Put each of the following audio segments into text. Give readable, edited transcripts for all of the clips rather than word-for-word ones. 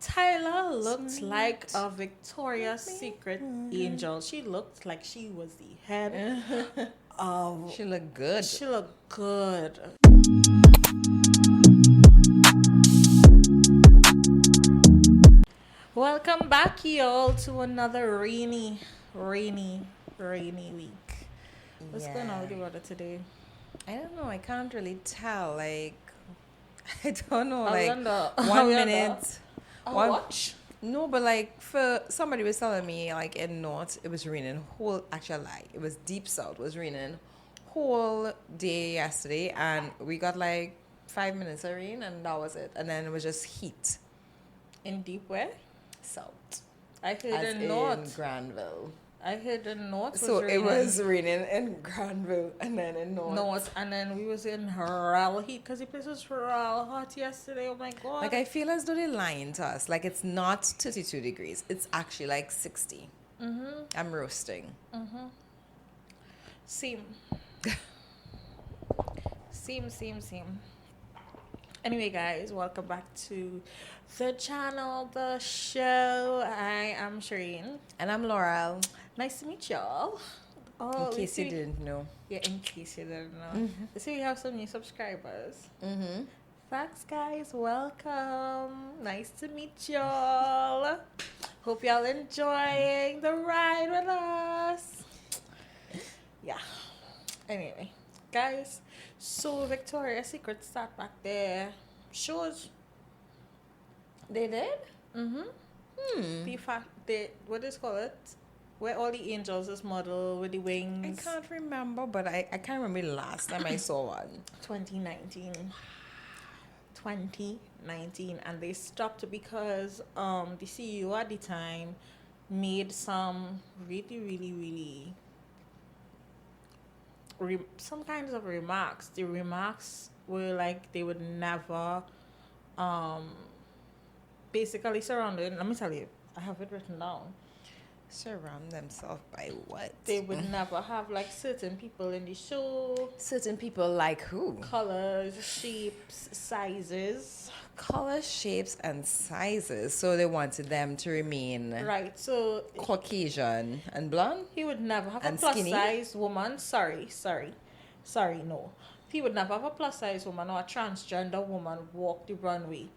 Tyler looked like a Victoria's Secret angel. She looked like she was the head of. She looked good. She looked good. Welcome back, y'all, to another rainy week. What's going on with the weather today? I don't know. I can't really tell. Like, I don't know. Are we Like, under- are 1 we under minute. a One. watch? No, but like for somebody was telling me like in north it was raining whole. Actually, I lie. It was deep south. It was raining whole day yesterday, and we got like 5 minutes of rain, and that was it. And then it was just heat. In deep where? South. I heard As in in north. Granville. I heard in north. So was it raining. was raining in Granville, and then in north. And then we was in real heat because the place was real hot yesterday. Oh my god! Like, I feel as though they're lying to us. Like, it's not 32 degrees. It's actually like 60. I'm roasting. Same. Anyway, guys, welcome back to the channel, the show. I am Sherain. And I'm Laurel. Nice to meet y'all. In case you didn't know. Yeah, in case you didn't know. See, we have some new subscribers. Thanks, guys. Welcome. Nice to meet y'all. Hope y'all enjoying the ride with us. Yeah. Anyway, guys. So Victoria's Secret start back there. Shows. They did? What is call it? Where all the angels is model with the I wings. can't remember, but I can't remember the last time I saw one. 2019, and they stopped because the CEO at the time made some really some kinds of remarks. The remarks were like they would never basically surrounded. Let me tell you, I have it written down. Surround themselves by what? They would never have like certain people in the show. Certain people like who? Colors, shapes, sizes. Color, shapes, and sizes. So they wanted them to remain Right, so Caucasian and blonde? he would never have a And plus skinny? size woman. Sorry, no. He would never have a plus size woman or a transgender woman walk the runway.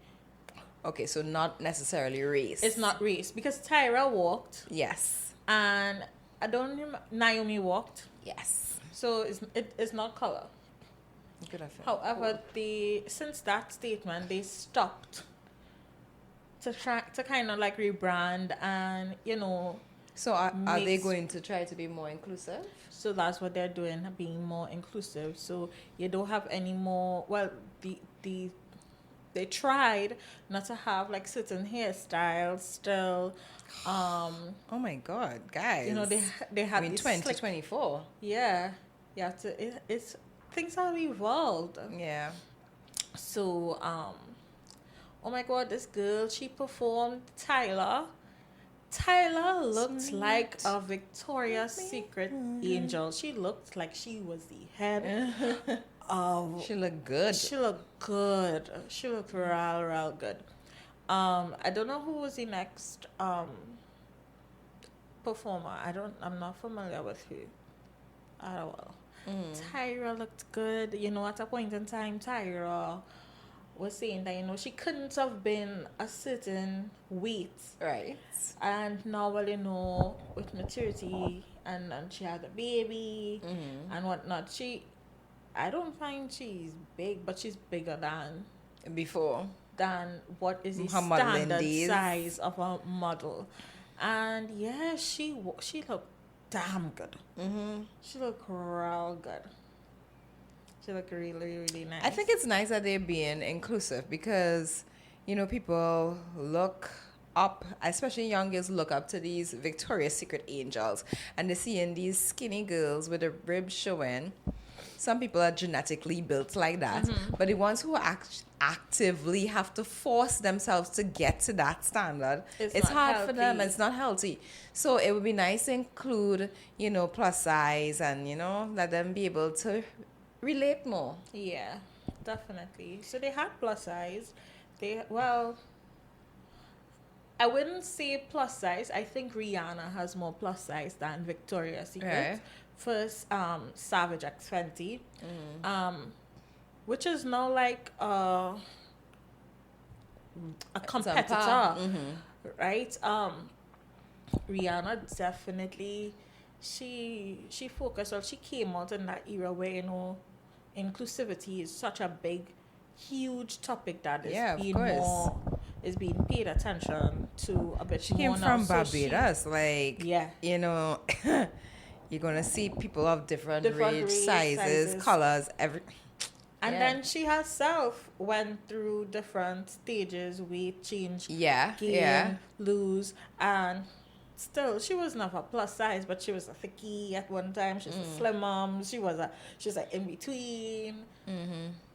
Okay, so not necessarily race. It's not race because Tyra walked Yes. and I don't remember, Naomi walked. Yes. So it's not color. Good effect. However, since that statement they stopped to try to kind of like rebrand and So are they mix. going to try to be more inclusive? So that's what they're doing, being more inclusive. So you don't have any more. Well, they tried not to have like certain hairstyles still. Oh my God, guys! They had I mean, this 2024. yeah, you have to. It's things have evolved. Yeah. So oh my God, this girl, she performed Tyler. Tyler looked like a Victoria's Secret angel. She looked like she was the head of. She looked good. She looked good. She looked real good. I don't know who was the next performer. I'm not familiar with who at all. Tyra looked good. At a point in time, Tyra was saying that she couldn't have been a certain weight, Right. and now with maturity and she had a baby and whatnot, I don't find she's big, but she's bigger Before. than what is the Her modeling standard days. size of a model. And yeah, she looked damn good. She looked real good. She looked really nice. I think it's nice that they're being inclusive because, people look up, especially young girls look up to these Victoria's Secret angels, and they're seeing these skinny girls with the ribs showing. Some people are genetically built like that, but the ones who actively have to force themselves to get to that standard, it's not hard for them. healthy. It's not healthy. So it would be nice to include, plus size and, let them be able to relate more. Yeah, definitely. So they had plus size. I wouldn't say plus size. I think Rihanna has more plus size than Victoria's Secret. Right. First, Savage X20, which is now like a competitor, right? Rihanna definitely she focused on, she came out in that era where, you know, inclusivity is such a big, huge topic that is being more, is being paid attention to a bit She more. came now. from Barbados, yeah, you know, you're gonna see people of different range, sizes, colors, and then she herself went through different stages, weight change, gain, lose, and still she was never plus size, but she was a thickie at one time. She's a slim mom. She's like in between,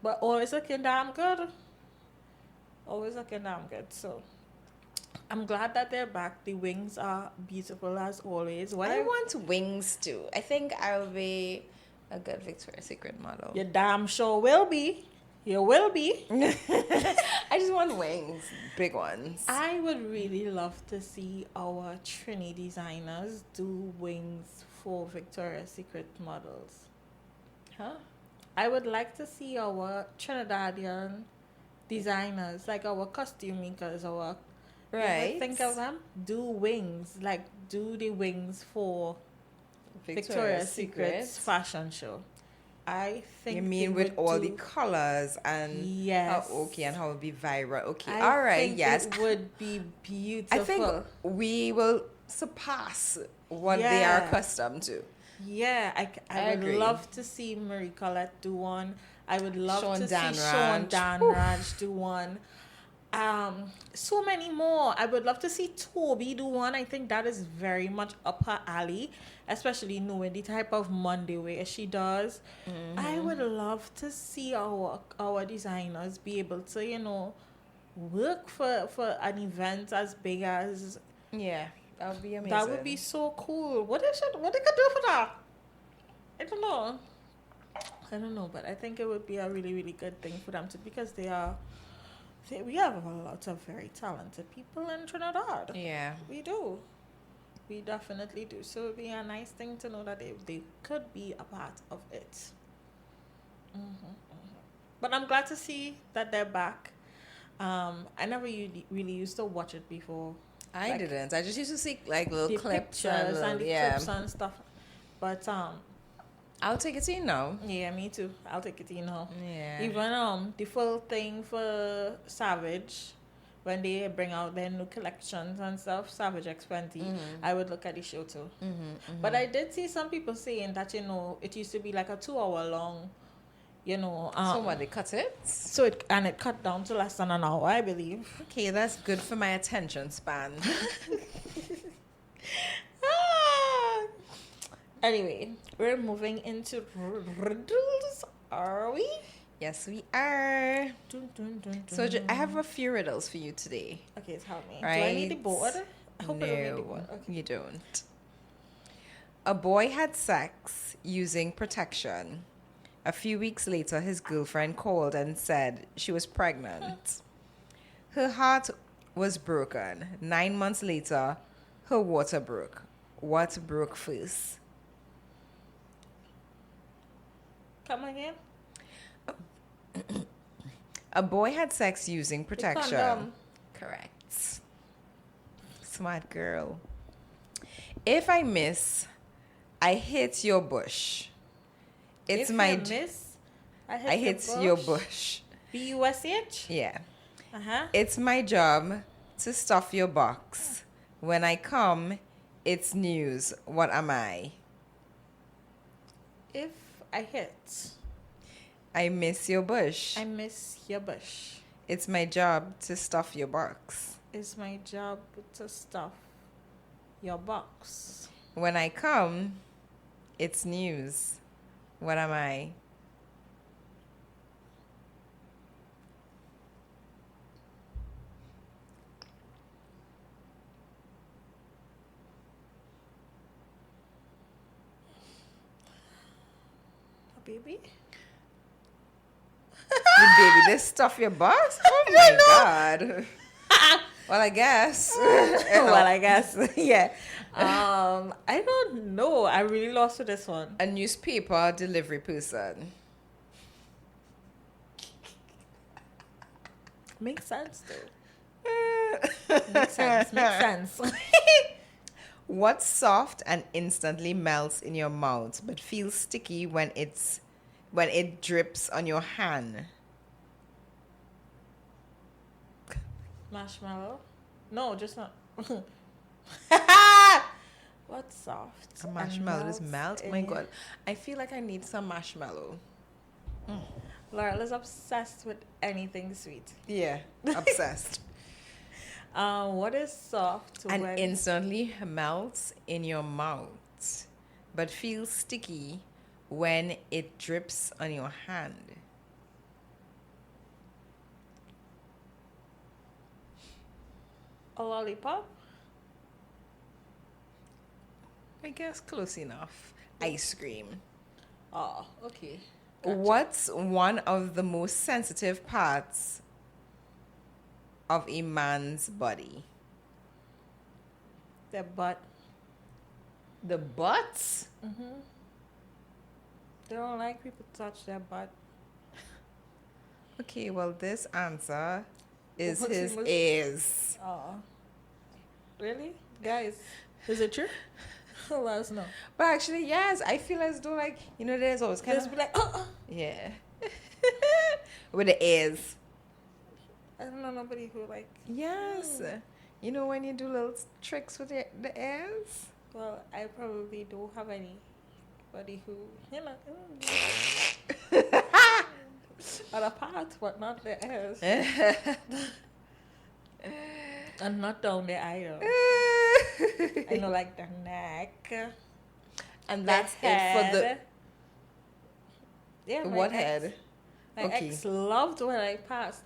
but always looking damn good. Always looking damn good. So I'm glad that they're back. The wings are beautiful as always. I want wings too. I think I'll be a good Victoria's Secret model. You damn sure will be. You will be. I just want wings. Big ones. I would really love to see our Trini designers do wings for Victoria's Secret models. Huh? I would like to see our Trinidadian designers, like our costume makers, our... Right. Think of them. Do wings. Like, do the wings for Victoria's Secret's fashion show. I think you mean with all the colors and how and how it would be viral. Okay, all right, yes. It would be beautiful. I think we will surpass what they are accustomed to. Yeah, I would love to see Marie Colette do one. I would love to see Sean Danraj do one. So many more. I would love to see Toby do one. I think that is very much up her alley, especially knowing the type of Monday wear she does. I would love to see our designers be able to, you know, work for an event as big as... Yeah, that would be amazing. That would be so cool. What they could do for that? I don't know, but I think it would be a really, really good thing for them to, because we have a lot of very talented people in Trinidad. Yeah. We do. We definitely do. So it would be a nice thing to know that they could be a part of it. But I'm glad to see that they're back. I never really used to watch it before. I didn't. I just used to see like little clips and the clips and stuff. But I'll take it to you now. Yeah, me too. I'll take it to you now. Yeah. Even the full thing for Savage, when they bring out their new collections and stuff, Savage X20, I would look at the show too. But I did see some people saying that, you know, it used to be like a 2-hour long, you know. So what, they cut it? So it cut down to less than an hour, I believe. Okay, that's good for my attention span. Anyway, we're moving into riddles, are we? Yes, we are. Dun, dun, dun, dun. So I have a few riddles for you today. Okay, tell me. Right? Do I need the board? I hope I don't need the No, board. Okay. you don't. A boy had sex using protection. A few weeks later, his girlfriend called and said she was pregnant. Her heart was broken. 9 months later, her water broke. What broke first? Come again? A boy had sex using protection. Condom. Correct. Smart girl. If I miss, I hit your bush. It's if my you miss, I hit your bush. BUSH? Yeah. Uh-huh. It's my job to stuff your box. When I come, it's news. What am I? If I hit, I miss your bush. I miss your bush. It's my job to stuff your box. It's my job to stuff your box. When I come, it's news. What am I? A baby? The baby, this stuff your box? Oh my God. Well, I guess. Well, I guess. Yeah. I don't know. I really lost to this one. A newspaper delivery person. Makes sense though. Makes sense. Makes sense. What's soft and instantly melts in your mouth but feels sticky when it drips on your hand? Marshmallow? No, just not. What's soft? A marshmallow just melts melt? Oh in my your- god. I feel like I need some marshmallow. Laurel is obsessed with anything sweet. Yeah, obsessed. What is soft And when instantly melts in your mouth but feels sticky when it drips on your hand. a lollipop? I guess close enough. Ice cream. Oh, okay. Gotcha. What's one of the most sensitive parts of a man's body? The butt. The butt? They don't like people to touch their butt. Okay, well, this answer is What's his the most- ears. Oh. Really? Guys, is it true? Let us know. But actually, yes, I feel as though, like, there's always kind Just of... be like, Yeah. With the ears. I don't know nobody who like. Yes. You know when you do little tricks with the ears? Well, I probably don't have anybody who, other parts, but not the ears. And not down the aisle. I know, like the neck. And The that's it for the... head. Yeah, my What ex- head? My Okay. ex loved when I passed.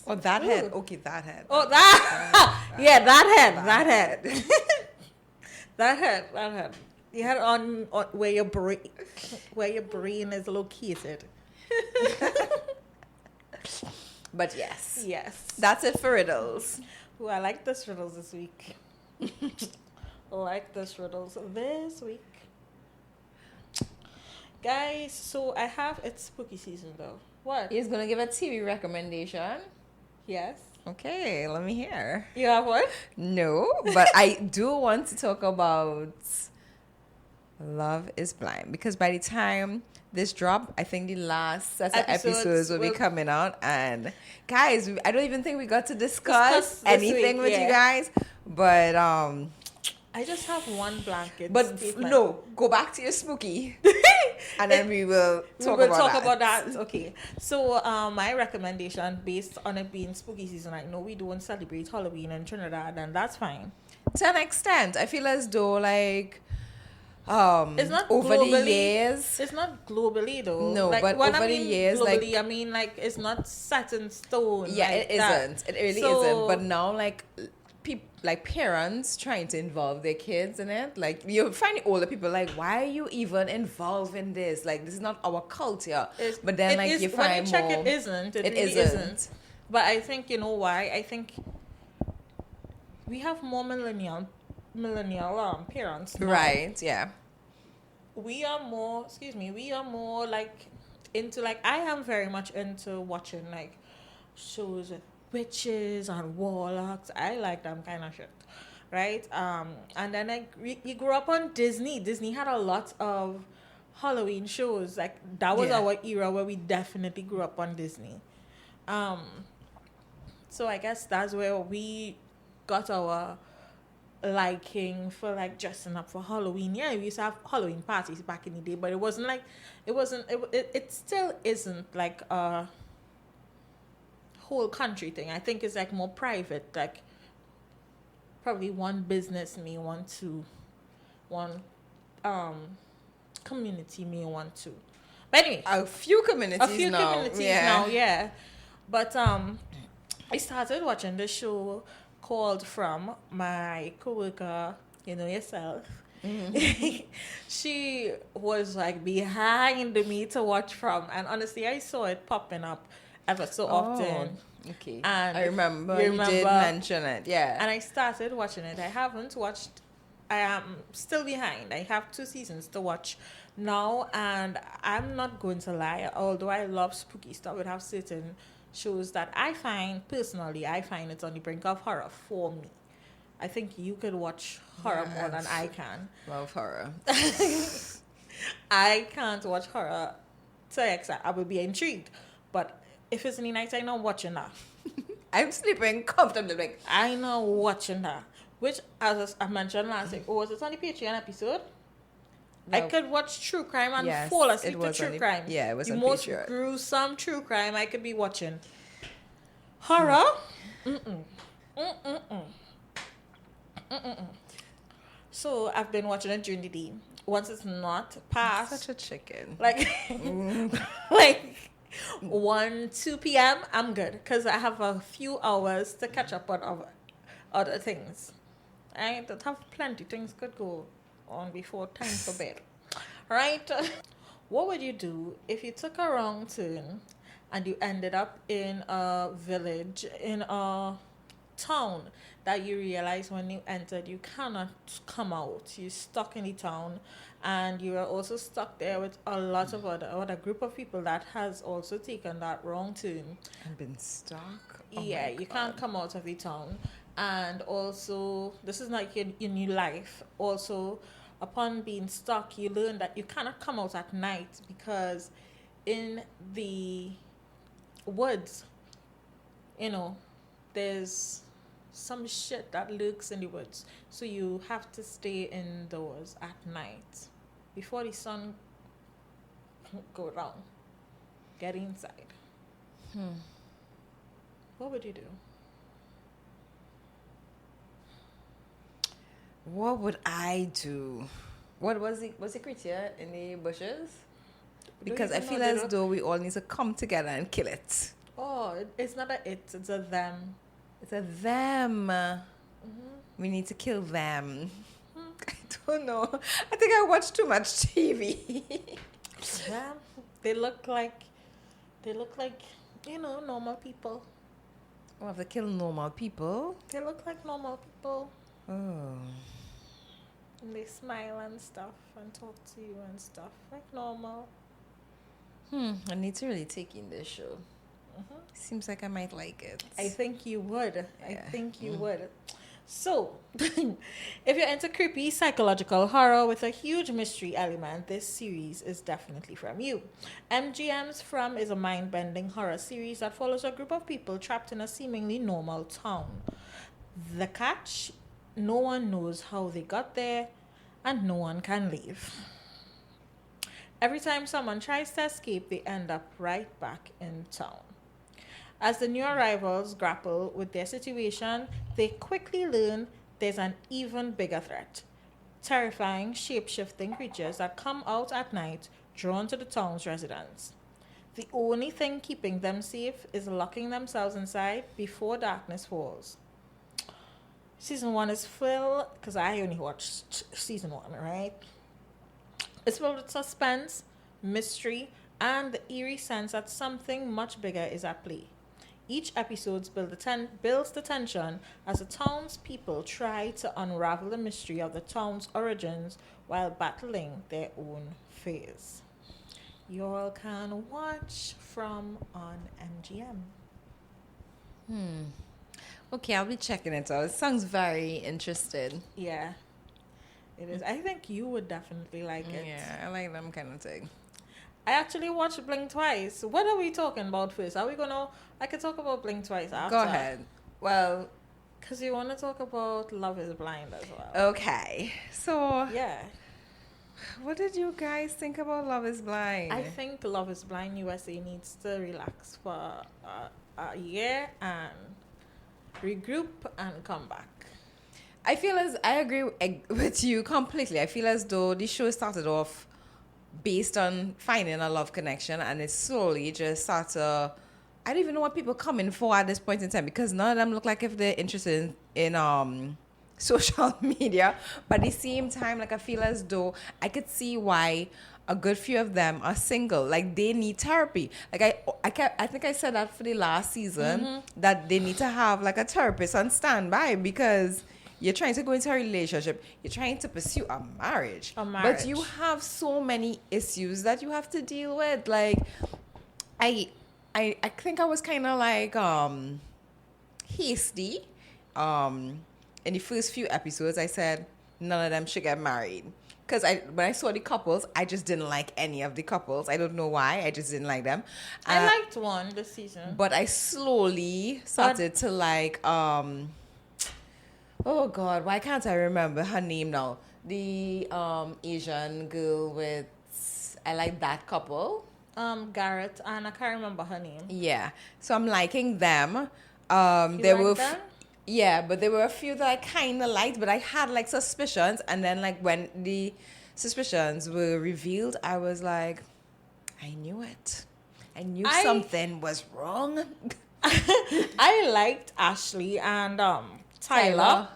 Oh, that head. Ooh. Okay, that head. Oh, that. Yeah, that head. That head. That head. You had on where your brain is located. But yes. Yes. That's it for riddles. Ooh, I like this riddles this week. Like this riddles this week. Guys, so it's spooky season though. What? He's going to give a TV recommendation. Yes. Okay, let me hear. You have what? No, but I do want to talk about Love is Blind, because by the time this drop, I think the last set of episodes will be coming out, and guys, I don't even think we got to discuss anything with you guys, but I just have one blanket. but statement. no, go back to your spooky, and then we will talk about that. Okay. So my recommendation, based on it being spooky season, I know we don't celebrate Halloween in Trinidad, and that's fine. To an extent, I feel as though like It's not over globally, the years. It's not globally though. No, like, but when over I the mean years, globally, like- I mean like it's not set in stone. Yeah, like it that. isn't. It really So- isn't. But now, like, parents trying to involve their kids in it. Like, you find the older people like, why are you even involved in this? Like, this is not our culture. But then, like, you when find you check, more. it isn't. It really isn't. isn't. But I think you know why. I think we have more millennial parents now. Right, yeah. We are more like into, like, I am very much into watching like shows with witches and warlocks. I like them kind of shit, right? And then we grew up on Disney. Disney had a lot of Halloween shows. Like that was Yeah. our era where we definitely grew up on Disney. So I guess that's where we got our liking for like dressing up for Halloween. Yeah, we used to have Halloween parties back in the day, but it still isn't like a whole country thing. I think it's like more private, like probably one business may want to, one community may want to. But anyway, A few communities now, yeah. But I started watching the show called From. My coworker, you know yourself. Mm-hmm. She was like behind me to watch From, and honestly, I saw it popping up ever so often Okay. And I remember you did mention it. Yeah. And I started watching it. I haven't watched. I am still behind. I have 2 seasons to watch now, and I'm not going to lie. Although I love spooky stuff, it have certain shows that I find it's on the brink of horror for me. I think you could watch horror more than I can. Love horror. I can't watch horror to extent I would be intrigued, but if it's in the night, I know watching that. I'm sleeping comfortably. I know watching that. Which, as I mentioned last week, was it on the Patreon episode? No. I could watch true crime and fall asleep to true crime. Yeah, it was the on most Patreon. Gruesome true crime I could be watching. Horror? So I've been watching it during the day. Once it's not past, such a chicken. Like, like 1-2 p.m. I'm good because I have a few hours to catch up on other things. I don't have plenty things could go on before time for bed. Right? What would you do if you took a wrong turn and you ended up in a village, in a town that you realize when you entered you cannot come out? You're stuck in the town, and you are also stuck there with a lot of other group of people that has also taken that wrong turn and been stuck. Yeah, you can't come out of the town. And also, this is like your new life. Also, upon being stuck, you learn that you cannot come out at night because in the woods, there's some shit that lurks in the woods. So you have to stay indoors at night before the sun go down. Get inside. What would you do? What would I do? What was the creature in the bushes? Because I feel as though we all need to come together and kill it. Oh, it's not it's a them. It's a them. We need to kill them. I don't know. I think I watch too much TV. Yeah, they look like normal people. We have to kill normal people. They look like normal people. Oh. And they smile and stuff and talk to you and stuff like normal. I need to really take in this show. Seems like I might like it. I think you would. Yeah. I think you would. So, if you're into creepy psychological horror with a huge mystery element, this series is definitely from you. MGM's From is a mind-bending horror series that follows a group of people trapped in a seemingly normal town. The catch: no one knows how they got there, and no one can leave. Every time someone tries to escape, they end up right back in town. As the new arrivals grapple with their situation, they quickly learn there's an even bigger threat. Terrifying, shape-shifting creatures that come out at night, drawn to the town's residents. The only thing keeping them safe is locking themselves inside before darkness falls. Season 1 is filled, because I only watched season 1, right? It's filled with suspense, mystery, and the eerie sense that something much bigger is at play. Each episode builds the tension as the townspeople try to unravel the mystery of the town's origins while battling their own fears. You all can watch From on MGM. Okay, I'll be checking it out. It sounds very interesting. Yeah, it is. I think you would definitely like it. Yeah, I like them kind of thing. I actually watched Blink twice. What are we talking about first? I could talk about Blink twice after. Go ahead. Well, because you want to talk about Love is Blind as well. Okay. So, yeah. What did you guys think about Love is Blind? I think Love is Blind USA needs to relax for a year and regroup and come back. I agree with you completely. I feel as though this show started off based on finding a love connection, and it slowly just started. I don't even know what people coming for at this point in time, because none of them look like if they're interested in social media. But at the same time, like, I feel as though I could see why a good few of them are single. Like they need therapy. Like I think I said that for the last season that they need to have like a therapist on standby because you're trying to go into a relationship. You're trying to pursue a marriage. But you have so many issues that you have to deal with. Like I think I was kind of like hasty. In the first few episodes, I said none of them should get married. Because when I saw the couples, I just didn't like any of the couples. I don't know why. I just didn't like them. I liked one this season. But I slowly started to like, oh God, why can't I remember her name now? The Asian girl with, I like that couple. Garrett, and I can't remember her name. Yeah. So I'm liking them. There were them? Yeah, but there were a few that I kind of liked, but I had like suspicions. And then like when the suspicions were revealed, I was like, I knew it. I knew something was wrong. I liked Ashley and Tyler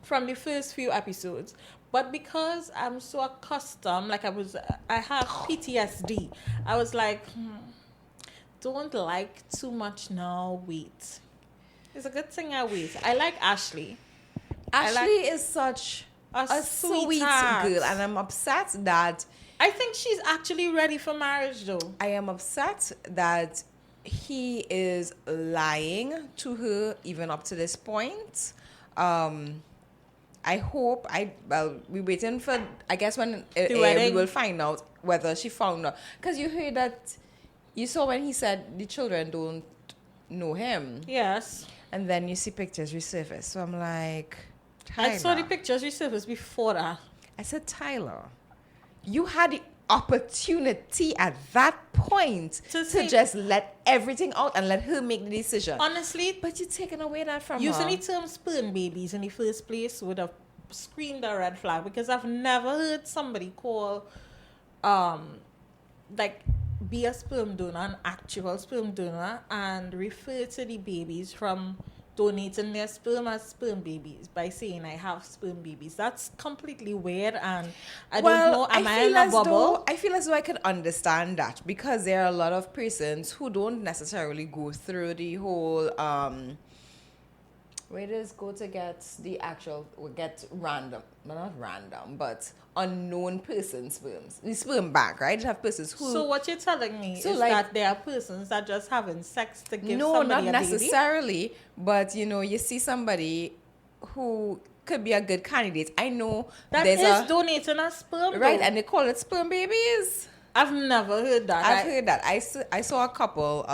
from the first few episodes. But because I'm so accustomed, like I have PTSD, I was like, don't like too much now, wait. It's a good thing I wait. I like Ashley. Ashley is such a sweet girl, and I'm upset that... I think she's actually ready for marriage, though. I am upset that he is lying to her even up to this point. I hope, we're waiting for, I guess when we will find out whether she found out. Because you heard that, you saw when he said the children don't know him. Yes. And then you see pictures resurface. So I'm like, Tyler. I saw the pictures resurface before that. I said, Tyler, you had the opportunity at that point to just let everything out and let her make the decision. Honestly. But you're taking away that from using her. the term sperm babies in the first place would have screamed a red flag, because I've never heard somebody call, be a sperm donor, an actual sperm donor, and refer to the babies from donating their sperm as sperm babies by saying I have sperm babies. That's completely weird, and I don't know, am I in a bubble? I feel as though I could understand that, because there are a lot of persons who don't necessarily go through the whole where does go to get the actual, get random, well, not random, but unknown person sperms. The sperm bank, right? You have persons who... So what you're telling me is that there are persons that just having sex to give somebody a baby? No, not necessarily, but you see somebody who could be a good candidate. I know that is donating a sperm, right? though. And they call it sperm babies. I've never heard that. I've heard that. I saw a couple,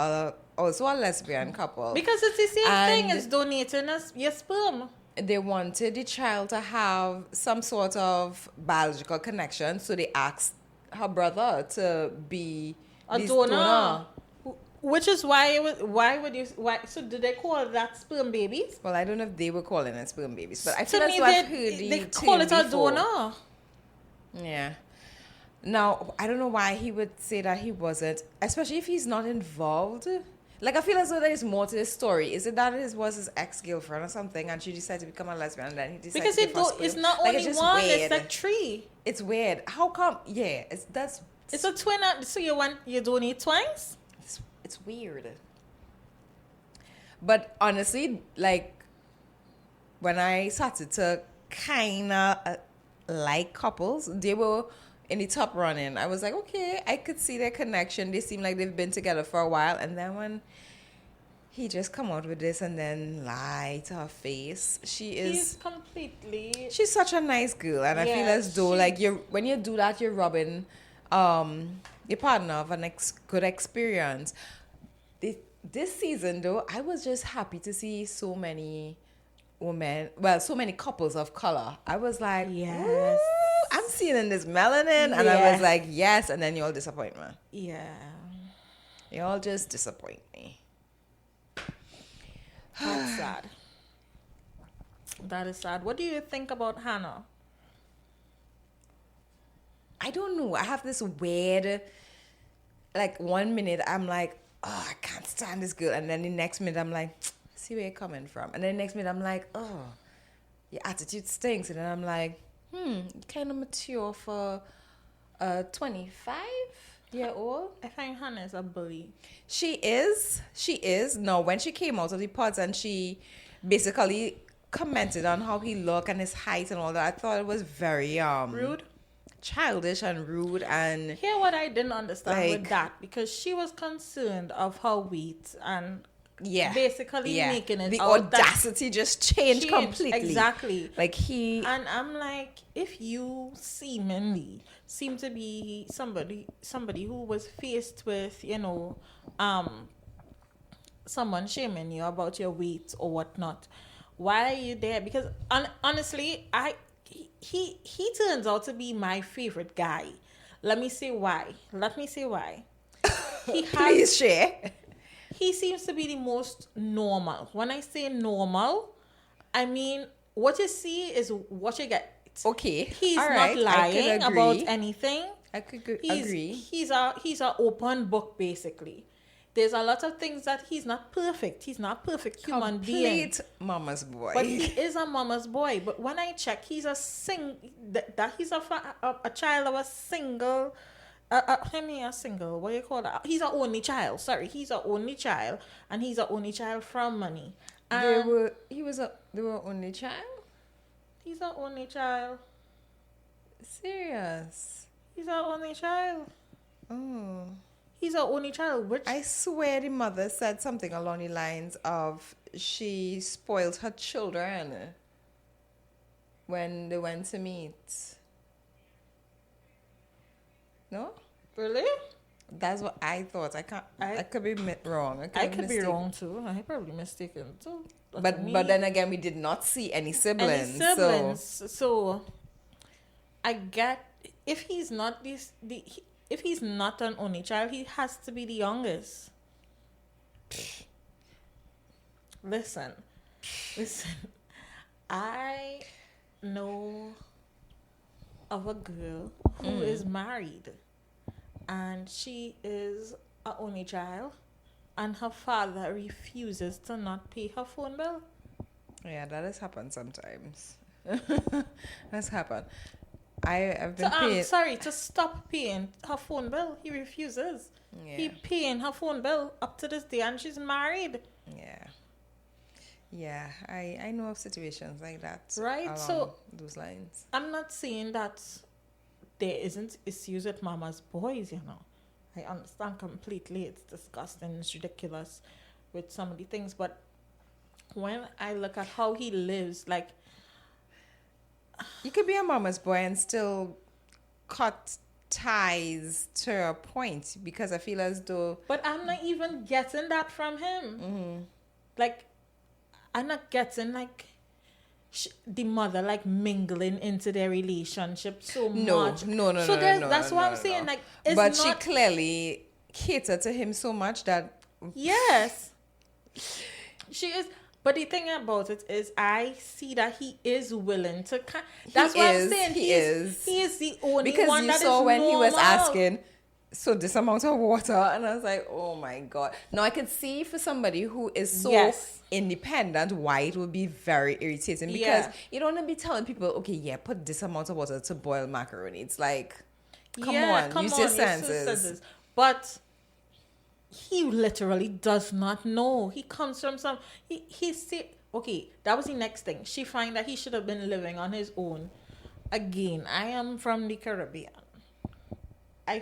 also a lesbian couple. Because it's the same thing as donating your sperm. They wanted the child to have some sort of biological connection, so they asked her brother to be a donor. Which is why so did they call that sperm babies? Well, I don't know if they were calling it sperm babies, but I feel as though I've heard they call it a donor. Yeah. Now, I don't know why he would say that he wasn't, especially if he's not involved. Like, I feel as though there is more to this story. Is it that it was his ex-girlfriend or something, and she decided to become a lesbian, and then he decided to give it's not only it's one, weird. it's like three. It's weird. How come? Yeah, it's a twin. So you donate twice? It's weird. But honestly, like, when I started to kind of like couples, they were in the top running. I was like, okay, I could see their connection. They seem like they've been together for a while. And then when he just come out with this and then lie to her face, she's such a nice girl. And I feel as though like when you do that, you're robbing your partner of a good experience. This season though, I was just happy to see so many so many couples of color. I was like, yes, I'm seeing in this melanin, and I was like, yes, and then you all disappoint me. Yeah, you all just disappoint me. That's sad. That is sad. What do you think about Hannah? I don't know. I have this weird, like, 1 minute I'm like, oh, I can't stand this girl, and then the next minute I'm like, see where you're coming from, and then the next minute I'm like, oh, your attitude stinks, and then I'm like, you're kind of mature for a 25-year-old. I find Hannah is a bully. She is. No, when she came out of the pods and she basically commented on how he looked and his height and all that, I thought it was very Rude. childish and rude. And Here what I didn't understand like, with that, because she was concerned of her weight and yeah, basically making it the out audacity just changed completely. Exactly. Like he And I'm like, if you seem to be somebody who was faced with, someone shaming you about your weight or whatnot, why are you there? Because honestly, he turns out to be my favorite guy. Let me say why. He please share. He seems to be the most normal. When I say normal, I mean what you see is what you get. Okay. He's all not right. lying about anything. I could agree. He's a open book basically. There's a lot of things that he's not perfect. He's not perfect human being. Complete mama's boy. But he is a mama's boy. But when I check, he's a he's a child of a single. A single. What do you call that? He's an only child. Sorry, he's an only child, and he's an only child from money. They were only child. He's an only child. Serious. He's an only child. Oh. He's an only child. Which I swear the mother said something along the lines of she spoiled her children when they went to meet. No? Really? That's what I thought. I could be wrong. I could be wrong too. I probably mistaken too. But then again, we did not see any siblings. So I get if he's not if he's not an only child, he has to be the youngest. Listen. I know of a girl who is married, and she is an only child, and her father refuses to not pay her phone bill. Yeah, that has happened sometimes. That's happened. I've been paying. To stop paying her phone bill, he refuses. Yeah. He paying her phone bill up to this day, and she's married. Yeah, I know of situations like that. Right, along so those lines. I'm not saying that there isn't issues with mama's boys. I understand completely. It's disgusting. It's ridiculous with some of the things, but when I look at how he lives, like. You could be a mama's boy and still cut ties to a point, because I feel as though... But I'm not even getting that from him. Mm-hmm. Like, I'm not getting, like, the mother, like, mingling into their relationship so much. No. So that's what I'm saying. Like, it's but not... she clearly catered to him so much that... Yes. She is... But the thing about it is, I see that he is willing to. That's what I'm saying. He is the only one that is normal. Because you saw when he was asking, so this amount of water, and I was like, oh my god. Now I can see for somebody who is so independent, why it would be very irritating, because you don't want to be telling people, okay, put this amount of water to boil macaroni. It's like, come on, use your senses. But he literally does not know. He comes from he say, okay, that was the next thing. She find that he should have been living on his own. Again, I am from the Caribbean. I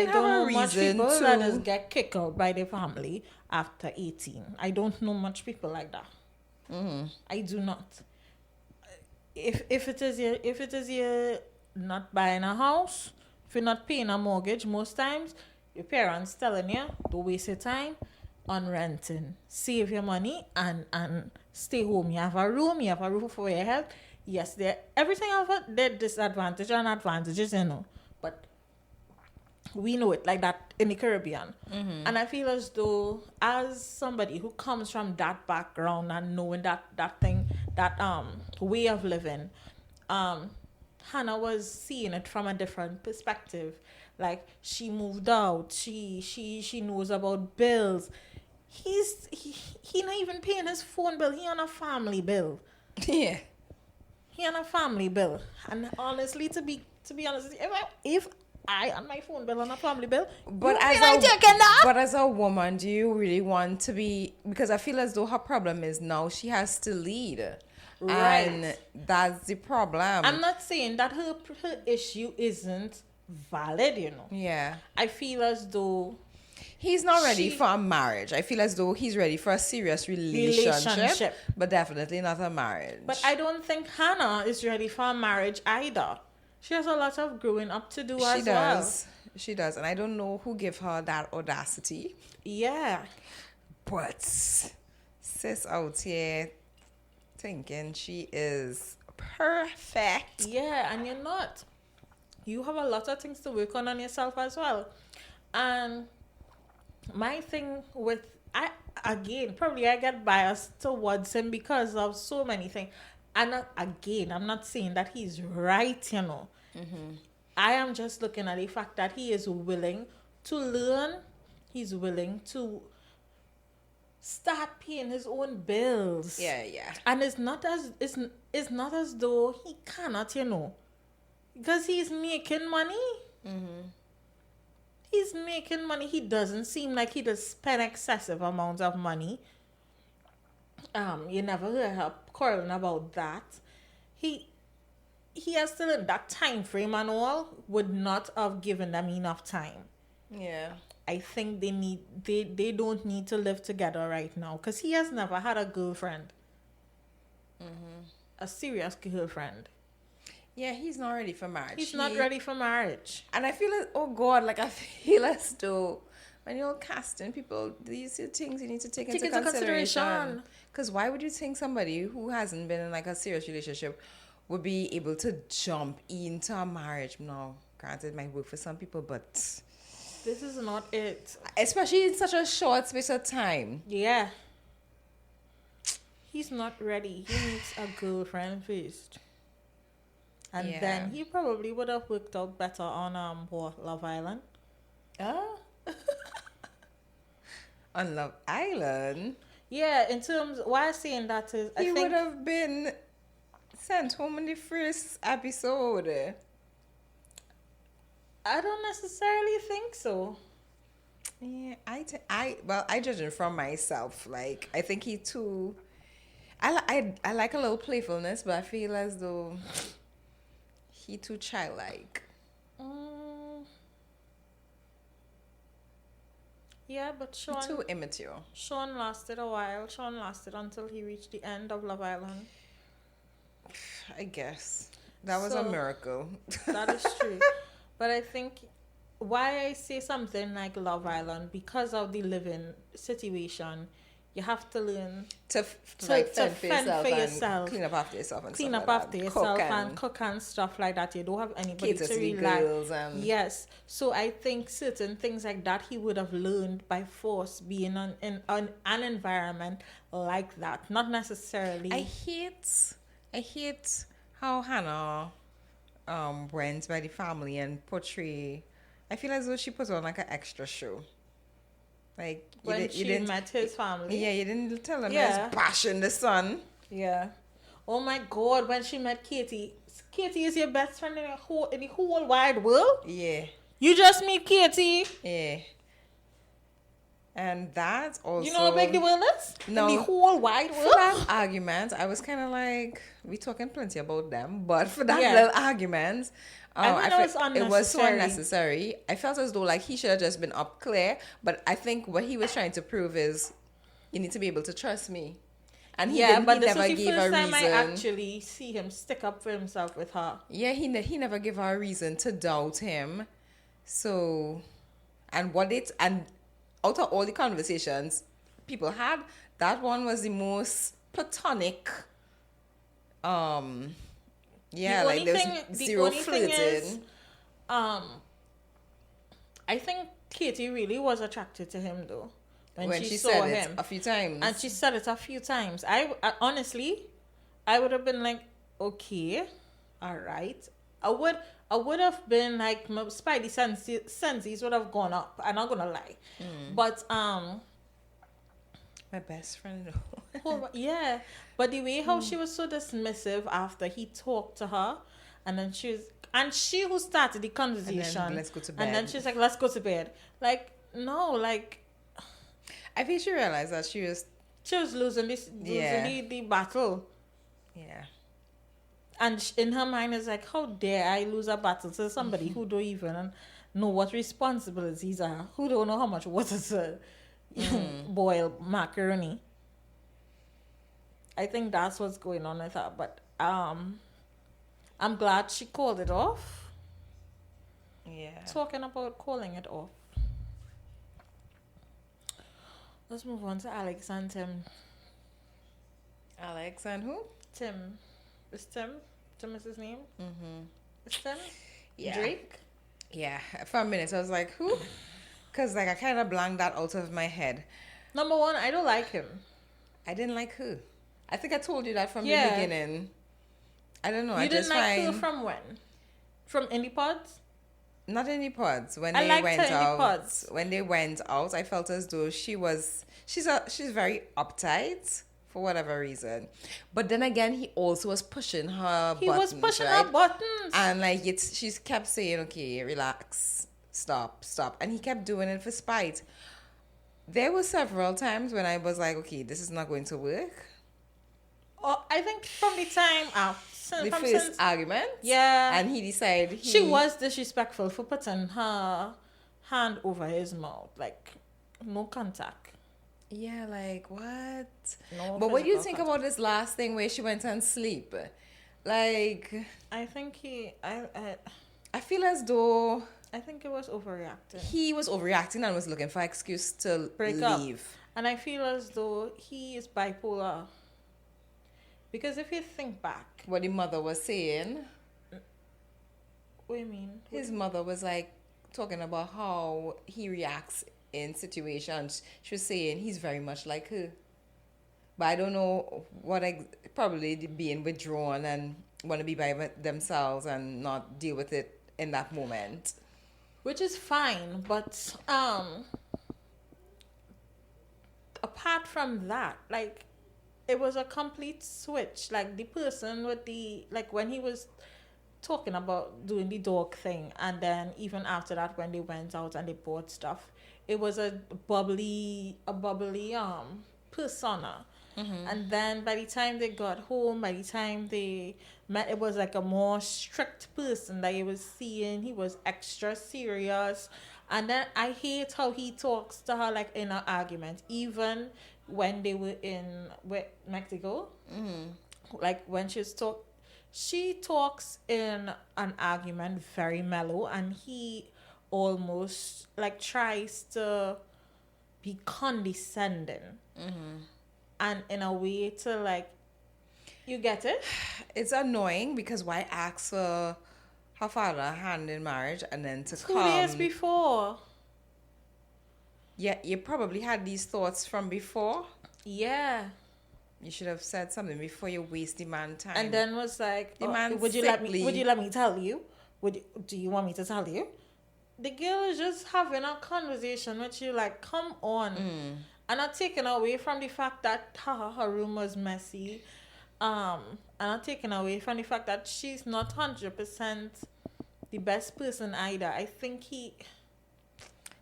don't know much people that just get kicked out by their family after 18. I don't know much people like that. Mm-hmm. I do not. If it is you're not buying a house, if you're not paying a mortgage, most times your parents telling you don't waste your time on renting. Save your money and stay home. You have a room, you have a roof for your health. Yes, everything have their disadvantages and advantages, but we know it like that in the Caribbean. Mm-hmm. And I feel as though, as somebody who comes from that background and knowing that thing, that way of living, Hannah was seeing it from a different perspective. Like, she moved out, she knows about bills. He not even paying his phone bill. He on a family bill. Yeah. He on a family bill. And honestly, to to be honest, if I on my phone bill on a family bill, But you as feel like taking that? but as a woman, do you really want to be? Because I feel as though her problem is now she has to lead, Right. and that's the problem. I'm not saying that her issue isn't valid, you know. Yeah, I feel as though he's not ready She- for a marriage. I feel as though he's ready for a serious relationship, but definitely not a marriage. but I don't think Hannah is ready for a marriage either. She has a lot of growing up to do as well. She does, and I don't know who gave her that audacity. Yeah. But sis out here thinking she is perfect. Yeah, and you're not. You have a lot of things to work on yourself as well. And my thing with probably I get biased towards him because of so many things. And again, I'm not saying that he's right, you know. I am just looking at the fact that he is willing to learn. He's willing to start paying his own bills. Yeah. And it's not as though he cannot, you know, because he's making money. He's making money. He doesn't seem like he does spend excessive amounts of money. You never hear her quarreling about that. He has still in that time frame and all would not have given them enough time. Yeah. I think they don't need to live together right now because he has never had a girlfriend, a serious girlfriend. Yeah, he's not ready for marriage. He's not ready for marriage. And I feel like, oh God, like I feel as though when you're casting people, these are things you need to take into consideration. Because why would you think somebody who hasn't been in like a serious relationship would be able to jump into a marriage? No, granted, it might work for some people, but This is not it. especially in such a short space of time. Yeah. He's not ready. He needs a girlfriend first. And Yeah. then he probably would have worked out better on Love Island. On Love Island, Yeah, in terms why I'm saying that is he I would think have been sent home in the first episode. I don't necessarily think so. Yeah, I judge him from myself. Like, I think he too. I like a little playfulness, but I feel as though he too childlike. Yeah, but Too immature. Sean lasted a while. Sean lasted until he reached the end of Love Island. I guess that was a So- miracle. That is true. But I think why I say something like Love Island, because of the living situation, you have to learn to fend for yourself, clean up after yourself, and clean stuff up like after that. yourself and cook and stuff like that. You don't have anybody cater to to the rely. girls and Yes, so I think certain things like that he would have learned by force, being in an environment like that. Not necessarily. I hate how Hannah went by the family and portray. I feel as though she put on like an extra show. Like when she met his family. Yeah, you didn't tell him Yeah. he's bashing the sun. Yeah. Oh my God! When she met Katie, Katie is your best friend in the whole wide world. Yeah, You just meet Katie. yeah. And that also, You know how big the world is? No. In the whole wide for world. that argument, I was kind of like, we talking plenty about them, but for that Yeah. little argument, I think it was so unnecessary. unnecessary. I felt as though like he should have just been up clear, but I think what he was trying to prove is, you need to be able to trust me. And he Yeah, but this never was the gave a first time reason. I actually see him stick up for himself with her. Yeah, he never gave her a reason to doubt him. So, and out of all the conversations people had, that one was the most platonic. Yeah, like there was zero flirting. I think Katie really was attracted to him though when she saw said him it a few times. and she said it a few times. I honestly, I would have been like, okay, all right. I would have been like, my spidey senses would have gone up. I'm not gonna lie, but my best friend. yeah, but the way how she was so dismissive after he talked to her, and then And she who started the conversation. And then let's go to bed. And then she's like, let's go to bed. Like, no, like... I think she realized that she was losing the battle. Yeah. And in her mind is like, how dare I lose a battle to somebody who don't even know what responsibilities are, who don't know how much water to boil macaroni. I think that's what's going on with her. But I'm glad she called it off. Yeah. Talking about calling it off. Let's move on to Alex and Tim. Alex and who? Tim. Is Tim? Tim is his name? Mm-hmm. Is Tim? Yeah. Drake? Yeah. For a minute, I was like, who? Because, like, I kind of blanked that out of my head. Number one, I don't like him. I didn't like who? I think I told you that from the beginning. I don't know. You didn't like who from when? From Indie Pods? Not Indie Pods. When they went out. When they went out, I felt as though she's very uptight for whatever reason. But then again, he also was pushing her buttons. He was pushing her buttons. And like she kept saying, okay, relax, stop. And he kept doing it for spite. There were several times when I was like, okay, this is not going to work. Oh, I think from the time the first argument. Yeah. And he decided she was disrespectful for putting her hand over his mouth. Like, no contact. Yeah, like, what? No. But what do you think about this last thing where she went and sleep? Like, I think I feel as though I think it was overreacting. He was overreacting and was looking for an excuse to leave. Up. And I feel as though he is bipolar. Because if you think back... What the mother was saying... What do you mean? His mother was like talking about how he reacts in situations. She was saying he's very much like her. But I don't know what... Probably being withdrawn and want to be by themselves and not deal with it in that moment. Which is fine, but apart from that, like, it was a complete switch. Like, the person with when he was talking about doing the dog thing, and then even after that, when they went out and they bought stuff, it was a bubbly persona. Mm-hmm. And then by the time they got home, by the time they met, it was like a more strict person that you was seeing. He was extra serious. And then I hate how he talks to her like in an argument. Even when they were in Mexico, like when she talks in an argument very mellow, and he almost like tries to be condescending. Mm-hmm. And in a way to like, you get it? It's annoying because why ask for her father hand in marriage and then to 2 days before? Yeah, you probably had these thoughts from before. Yeah. You should have said something before you waste the man's time. And then was like, would you let me tell you? Do you want me to tell you? The girl is just having a conversation with you, like, come on. And not taken away from the fact that her room was messy. And not taken away from the fact that she's not 100% the best person either. I think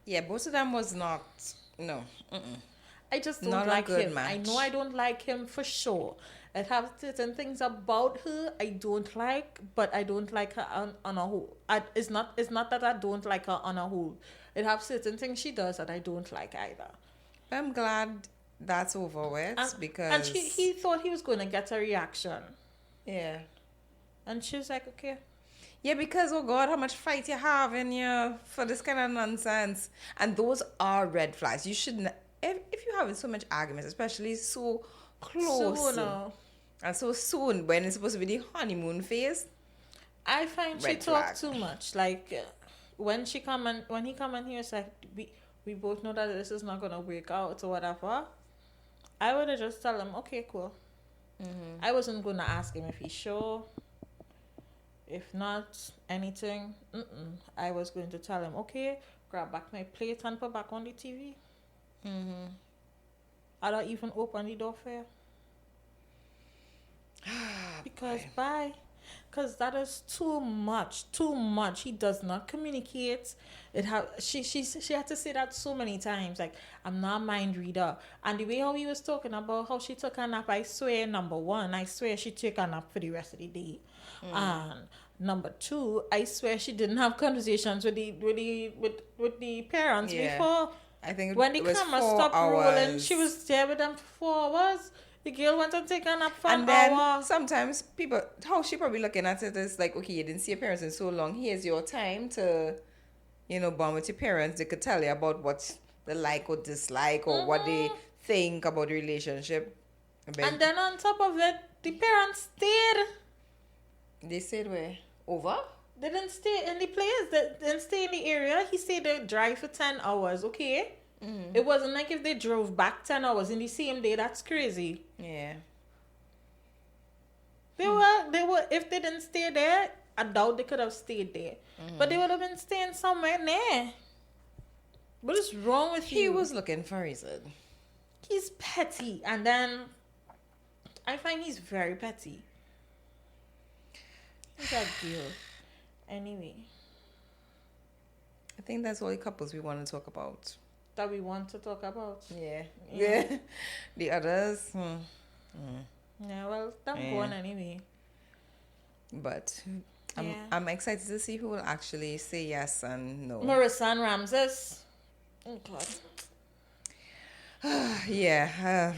Yeah, both of them was not... No. I just don't like him. Match. I know I don't like him for sure. I have certain things about her I don't like, but I don't like her on a whole. It's not that I don't like her on a whole. It have certain things she does that I don't like either. I'm glad that's over with because... And he thought he was going to get a reaction. Yeah. And she was like, okay. Yeah, because, oh God, how much fight you have in you for this kind of nonsense. And those are red flags. You shouldn't... If you're having so much arguments, especially so close and so soon when it's supposed to be the honeymoon phase, I find she talked too much. Like, when he come in here, it's like... We both know that this is not going to work out or whatever. I would have just tell him, okay, cool. Mm-hmm. I wasn't going to ask him if he's sure. If not, anything. I was going to tell him, okay, grab back my plate and put back on the TV. Mm-hmm. I don't even open the door for you. Because bye. Because that is too much, too much. He does not communicate. She had to say that so many times. Like, I'm not a mind reader. And the way how he was talking about how she took a nap, I swear, number one, I swear she took a nap for the rest of the day. And number two, I swear she didn't have conversations with the parents before. I think when the camera stopped rolling, she was there with them for 4 hours. The girl went and take a nap for and an then hour. sometimes people, how she probably looking at it is like, okay, you didn't see your parents in so long. Here's your time to, bond with your parents. They could tell you about what they like or dislike or what they think about the relationship. And then on top of it, the parents stayed. They stayed where? Over? They didn't stay in the place. They didn't stay in the area. He said they drive for 10 hours, okay? It wasn't like if they drove back 10 hours in the same day. That's crazy. Yeah. They were, if they didn't stay there, I doubt they could have stayed there. But they would have been staying somewhere near. What is wrong with you? He was looking for a reason. He's petty. And then I find he's very petty. He's a deal. Anyway. I think that's all the couples we want to talk about. That we want to talk about. Yeah. The others. Yeah, well, I'm going anyway. But I'm excited to see who will actually say yes and no. Marissa and Ramses. Oh, God. Yeah.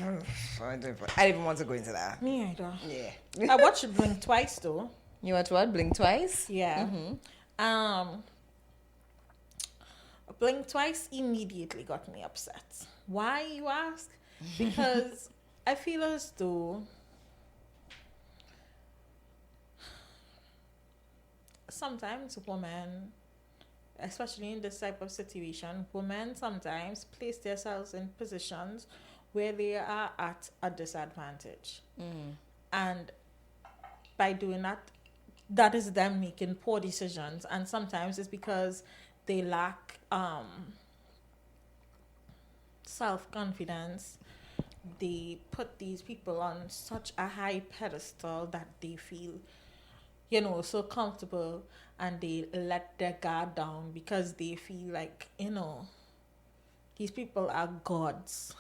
I don't even want to go into that. Me either. Yeah. I watched Blink twice, though. You watch what? Blink twice? Yeah. Blink twice immediately got me upset. Why, you ask? Because I feel as though sometimes women, especially in this type of situation, women sometimes place themselves in positions where they are at a disadvantage. And by doing that, that is them making poor decisions. And sometimes it's because they lack self-confidence. They put these people on such a high pedestal that they feel, so comfortable, and they let their guard down because they feel like, these people are gods.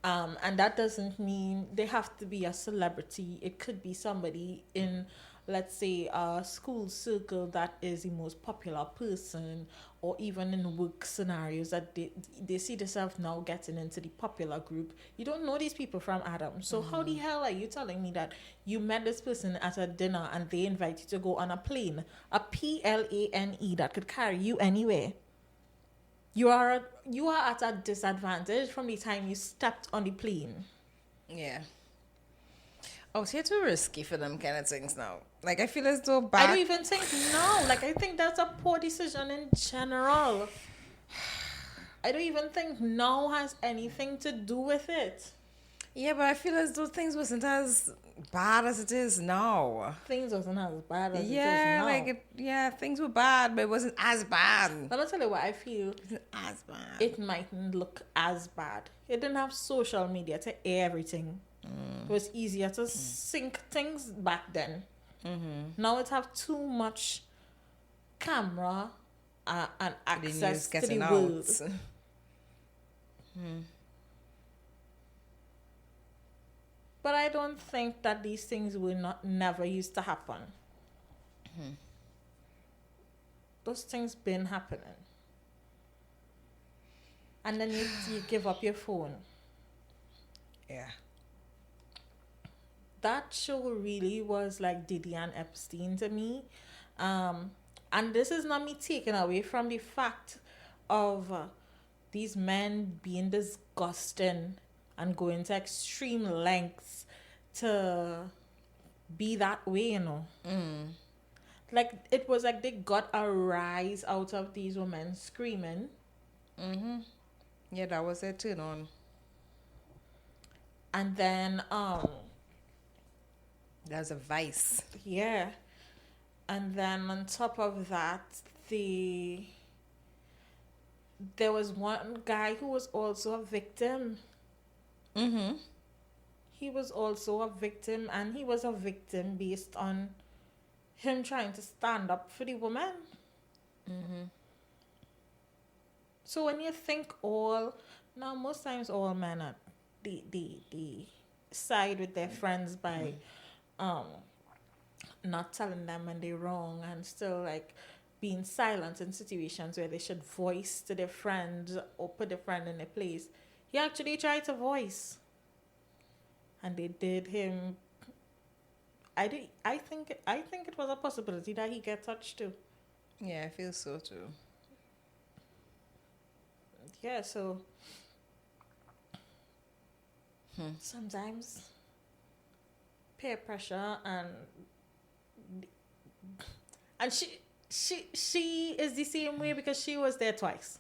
And that doesn't mean they have to be a celebrity. It could be somebody in, let's say, a school circle that is the most popular person, or even in work scenarios that they see themselves now getting into the popular group. You don't know these people from Adam. So how the hell are you telling me that you met this person at a dinner and they invite you to go on a plane, a plane that could carry you anywhere? You are at a disadvantage from the time you stepped on the plane. Yeah. Oh, so you're too risky for them kind of things now. Like, I feel as though back... I don't even think no. Like, I think that's a poor decision in general. I don't even think no has anything to do with it. Yeah, but I feel as though things wasn't as bad as it is now. Things wasn't as bad as it is now. Things were bad, but it wasn't as bad. Let me tell you what I feel. It wasn't as bad. It mightn't look as bad. It didn't have social media to air everything. It was easier to sync things back then. Now it have too much camera and access to the world. But I don't think that these things will never used to happen. Those things been happening. And then you give up your phone. Yeah. That show really was like Diddy and Epstein to me. And this is not me taking away from the fact of these men being disgusting and going to extreme lengths to be that way, Like, it was like they got a rise out of these women screaming. Yeah, that was it turn on. And then, There's a vice. yeah. And then on top of that, there was one guy who was also a victim. He was also a victim, and he was a victim based on him trying to stand up for the woman. So when you think most times all men are the side with their friends by not telling them when they're wrong and still like being silent in situations where they should voice to their friends or put their friend in their place. He actually tried to voice. And they did him. I think it was a possibility that he get touched too. Yeah, I feel so too. Yeah, so sometimes peer pressure and she is the same way because she was there twice.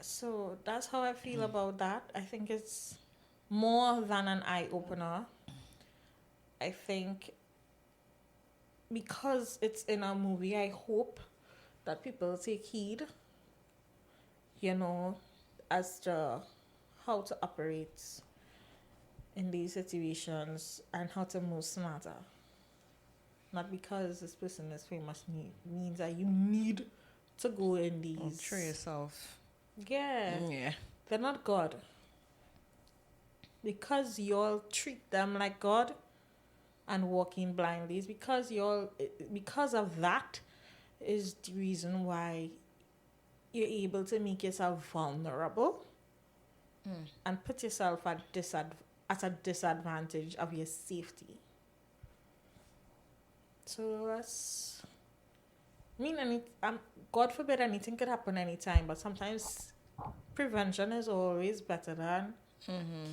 So that's how I feel about that. I think it's more than an eye opener. I think because it's in a movie, I hope that people take heed, as to how to operate in these situations and how to move smarter. Not because this person is famous means that you need to go in these. Show yourself. Yeah. They're not God. Because y'all treat them like God and walking blindly, it's because of that is the reason why you're able to make yourself vulnerable and put yourself at a disadvantage of your safety. So that's... God forbid anything could happen anytime, but sometimes prevention is always better than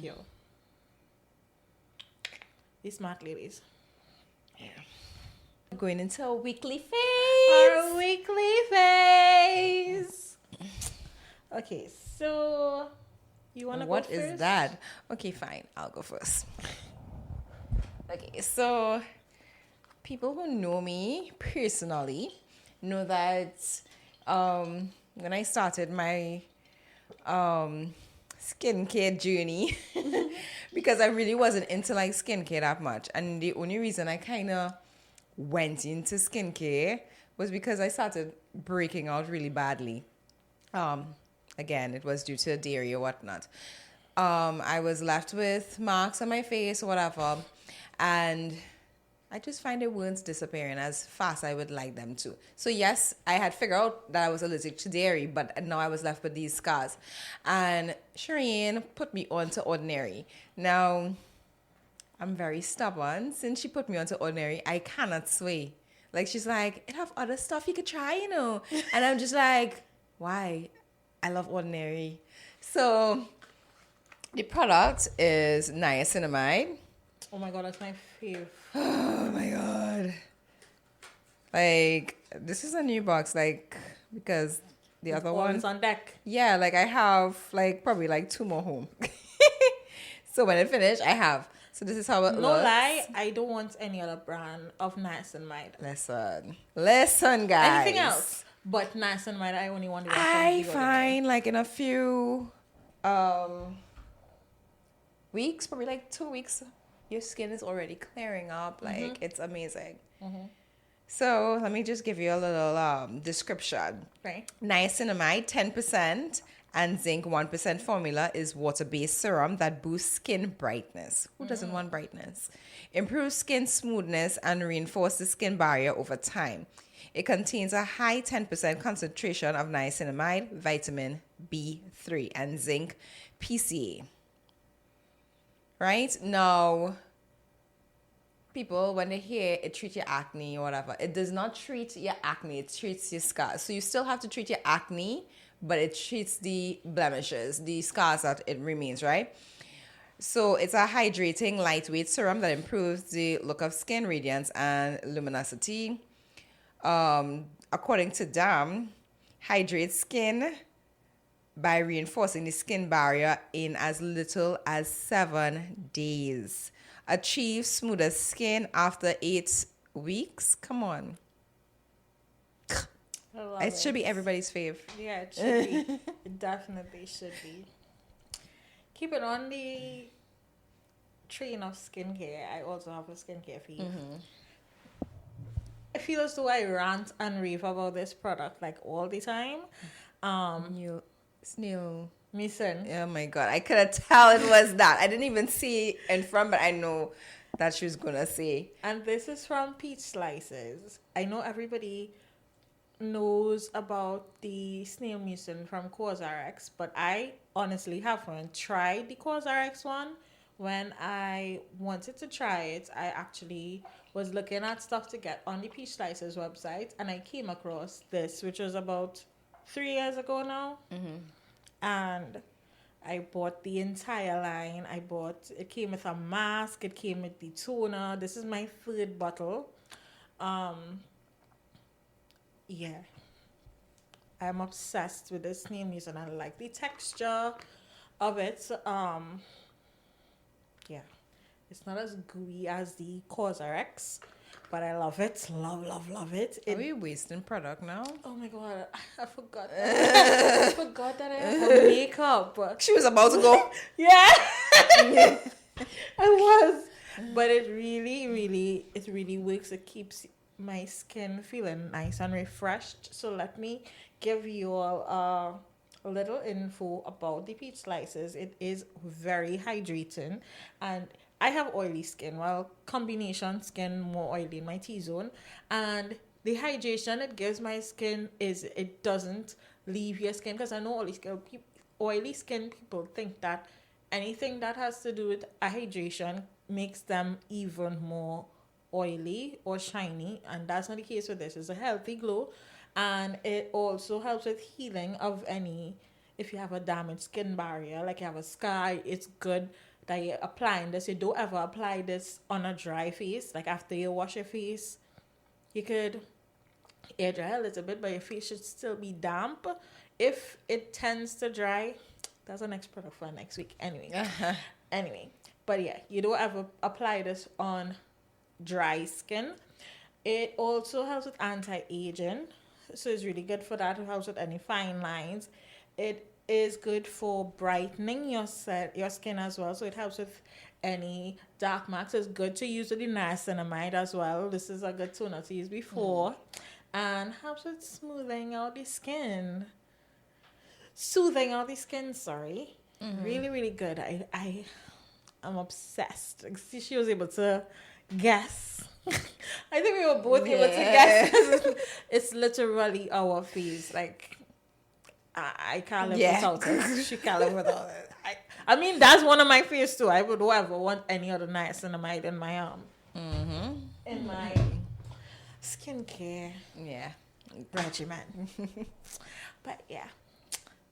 cure. These smart ladies. Yeah. Going into a weekly phase. Our weekly phase. Okay, so you want to go first? What is that? Okay, fine. I'll go first. Okay, so people who know me personally know that when I started my skincare journey, because I really wasn't into like skincare that much, and the only reason I kind of went into skincare was because I started breaking out really badly. Again, it was due to dairy or whatnot. I was left with marks on my face or whatever, and I just find the wounds disappearing as fast as I would like them to. So yes, I had figured out that I was allergic to dairy, but now I was left with these scars. And Sherain put me on to Ordinary. Now, I'm very stubborn. Since she put me on to Ordinary, I cannot sway. Like, she's like, it have other stuff you could try, And I'm just like, why? I love Ordinary. So, the product is niacinamide. Oh my God, that's my favorite. Oh my God. Like, this is a new box, like, because the other one is on deck. Yeah, like I have like probably like 2 more home. So when it finished, I have. So this is how it looks. No lie, I don't want any other brand of niacinamide. Listen, guys. Anything else but niacinamide, I only want to. I find like in a few weeks, probably like 2 weeks, your skin is already clearing up. Like it's amazing. So let me just give you a little description. Right. Niacinamide 10% and zinc 1% formula is water-based serum that boosts skin brightness. Who doesn't want brightness? Improves skin smoothness and reinforces skin barrier over time. It contains a high 10% concentration of niacinamide, vitamin B3, and zinc PCA. Right? Now, people, when they hear it treats your acne or whatever, it does not treat your acne, it treats your scars. So you still have to treat your acne, but it treats the blemishes, the scars that it remains, right? So it's a hydrating, lightweight serum that improves the look of skin, radiance, and luminosity. According to DAM, hydrates skin by reinforcing the skin barrier in as little as 7 days. Achieve smoother skin after 8 weeks. Come on. It should be everybody's fave. Yeah, it should be. It definitely should be. Keep it on the train of skincare, I also have a skincare feed. I feel as though I rant and rave about this product like all the time. New SnL. Listen. Oh my god, I couldn't tell it was that. I didn't even see in front, but I know that she was gonna say. And this is from Peach Slices. I know everybody knows about the snail mucin from CauseRx, but I honestly haven't tried the CauseRx one. When I wanted to try it, I actually was looking at stuff to get on the Peach Slices website, and I came across this, which was about 3 years ago now. And I bought the entire line. It came with a mask, it came with the toner. This is my third bottle. Yeah. I'm obsessed with this snail mucin. I like the texture of it. Yeah. It's not as gooey as the CauseRx, but I love it. Love it. Are we wasting product now? Oh my god, I forgot. I forgot that I have makeup. She was about to go. Yeah. I was. But it really works. It keeps my skin feeling nice and refreshed. So let me give you all a little info about the Peach Slices. It is very hydrating, and I have oily skin, well, combination skin, more oily in my T-zone. And the hydration it gives my skin is it doesn't leave your skin, because I know oily skin people think that anything that has to do with hydration makes them even more oily or shiny, and that's not the case with this. It's a healthy glow, and it also helps with healing of if you have a damaged skin barrier, like you have a scar. It's good that you're applying this. You don't ever apply this on a dry face. Like after you wash your face, you could air dry a little bit, but your face should still be damp. If it tends to dry, that's an next product for next week. Anyway, but yeah, you don't ever apply this on dry skin. It also helps with anti-aging, so it's really good for that. It helps with any fine lines. It is good for brightening your skin as well, so it helps with any dark marks. It's good to use with the niacinamide as well. This is a good toner to use before, and helps with soothing out the skin. Really good. I'm obsessed. See, she was able to guess. I think we were both able to guess. It's literally our face. Like, I can't live without it. She can't live without it. I mean, that's one of my fears too. I would never want any other niacinamide in my in my skincare regimen. But yeah,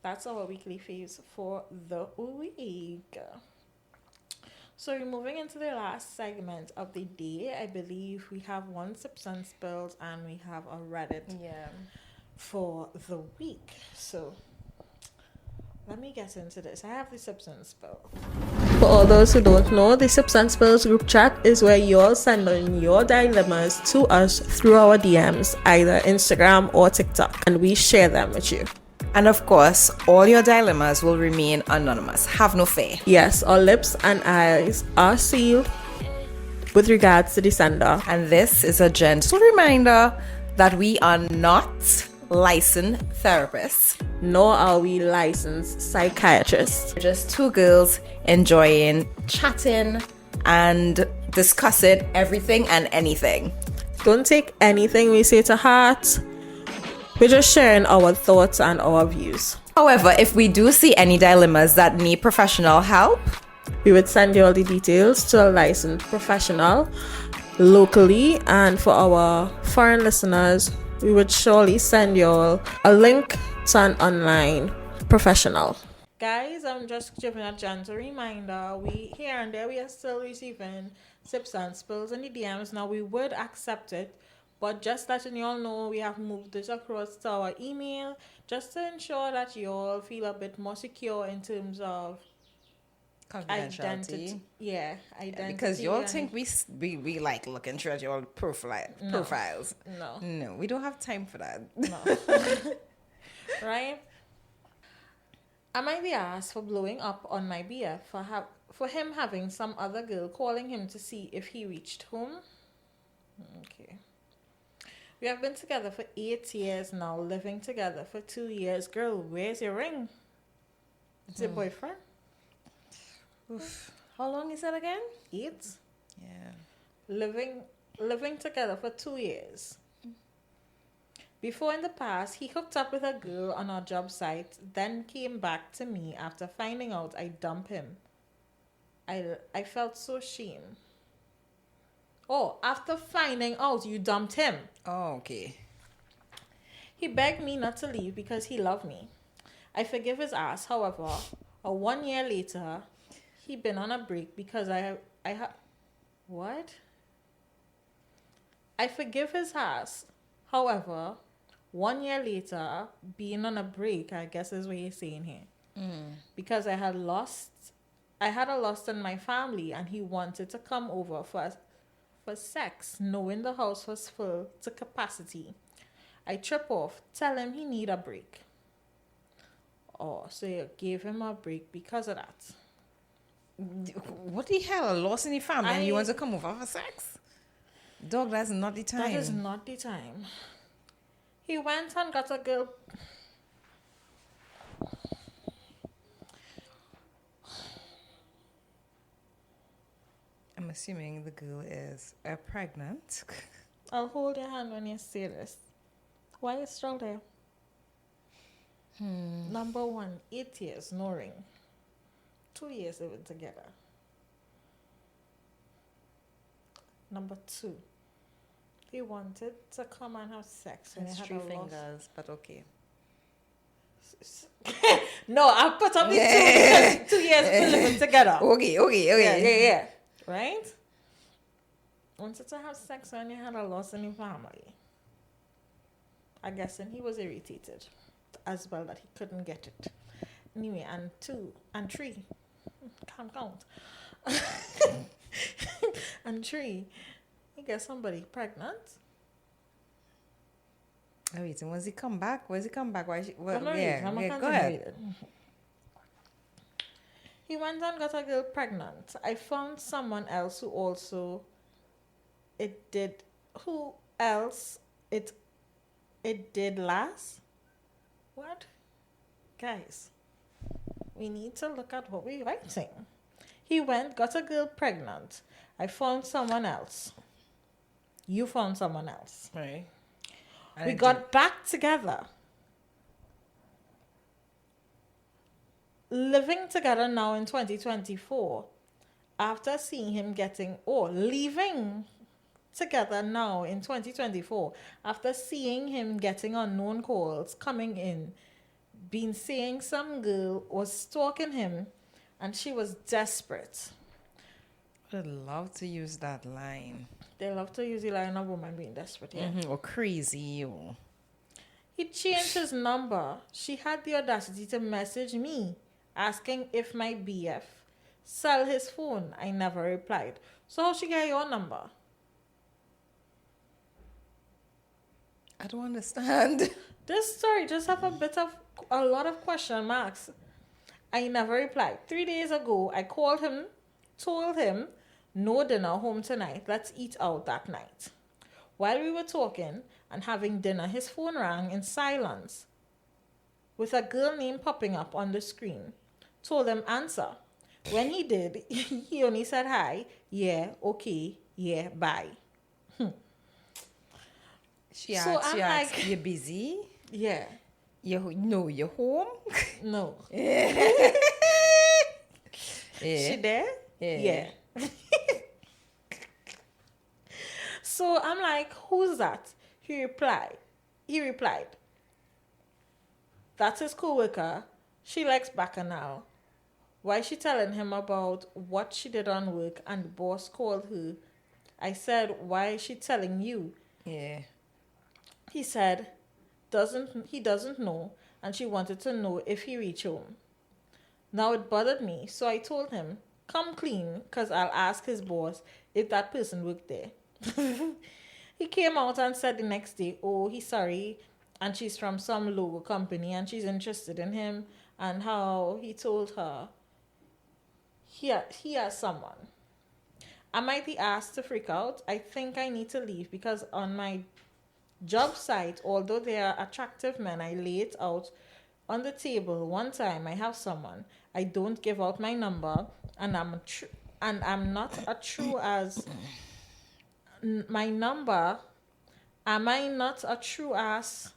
that's our weekly faves for the week. So we're moving into the last segment of the day. I believe we have one Sips and Spills, and we have a Reddit for the week. So let me get into this. I have the Sips and Spills. For all those who don't know, the Sips and Spills group chat is where you all send in your dilemmas to us through our DMs, either Instagram or TikTok, and we share them with you. And of course, all your dilemmas will remain anonymous. Have no fear. Yes, our lips and eyes are sealed with regards to the sender. And this is a gentle reminder that we are not licensed therapists, nor are we licensed psychiatrists. We're just two girls enjoying chatting and discussing everything and anything. Don't take anything we say to heart. We're just sharing our thoughts and our views. However, if we do see any dilemmas that need professional help, we would send you all the details to a licensed professional locally. And for our foreign listeners, we would surely send you all a link to an online professional. Guys, I'm just giving a gentle reminder. We here and there we are still receiving Sips and Spills in the DMs. Now we would accept it, but just letting you all know, we have moved this across to our email just to ensure that you all feel a bit more secure in terms of confidentiality. Identity. Because you all think we like looking through at your profiles. No, we don't have time for that. No. Right? I might be asked for blowing up on my BF for him having some other girl calling him to see if he reached home. Okay. We have been together for 8 years now, living together for 2 years. Girl, where's your ring? It's your boyfriend? Oof. How long is that again? 8. Yeah. Living together for 2 years. Before in the past, he hooked up with a girl on our job site, then came back to me after finding out I dumped him. I felt so ashamed. Oh, after finding out you dumped him. Oh, okay. He begged me not to leave because he loved me. I forgive his ass. However, 1 year later, he been on a break because what? I forgive his ass. However, 1 year later, being on a break, I guess is what he's saying here. Because I had a loss in my family, and he wanted to come over for sex, knowing the house was full to capacity. I trip off, tell him he need a break. Oh, so you gave him a break because of that. What the hell? A loss in the family and you want to come over for sex? Dog, that's not the time. That is not the time. He went and got a girl. I'm assuming the girl is pregnant. I'll hold your hand when you say this. Why is still there? Number 1, 8 years, no ring. 2 years living together. Number 2, he wanted to come and have sex when he had 3 a loss. fingers, but okay. No, I'll put up the 2 because 2 years living together. Okay. Yeah. Right? Wanted to have sex when you had a loss in your family. I guess and he was irritated as well that he couldn't get it. Anyway, and 2 and 3. Can't count. And 3. You get somebody pregnant. Oh, wait, and once he come back? Why? I'm not Go reading. ahead. He went and got a girl pregnant. I found someone else who also it did last. What? Guys, we need to look at what we're writing. He went, got a girl pregnant. I found someone else. You found someone else. Right. We got back together. Living together now in 2024. After seeing him leaving together now in 2024. After seeing him getting unknown calls, coming in, been saying some girl was stalking him, and she was desperate. I'd love to use that line. They love to use the line of woman being desperate, yeah. Or crazy. Or... He changed his number. She had the audacity to message me, asking if my BF sell his phone. I never replied. So how she get your number? I don't understand. This story just have a lot of question marks. I never replied. 3 days ago, I called him, told him, no dinner home tonight. Let's eat out that night. While we were talking and having dinner, his phone rang in silence with a girl name popping up on the screen. Told him answer. When he did, he only said hi, yeah, okay, yeah, bye. She asked, you busy? Yeah. You're home? No. Yeah. She there? Yeah. So I'm like, who's that? He replied, that's his co-worker. She likes Bacchanal. Why she telling him about what she did on work and the boss called her? I said, why is she telling you? Yeah. He said, he doesn't know, and she wanted to know if he reached home. Now it bothered me, so I told him, come clean, because I'll ask his boss if that person worked there. He came out and said the next day, oh, he's sorry, and she's from some logo company, and she's interested in him, and how he told her he has someone. I might be asked to freak out. I think I need to leave because on my job site, although they are attractive men, I lay it out on the table. One time I have someone. I don't give out my number, and I'm not a true as my number. Am I not a true ass?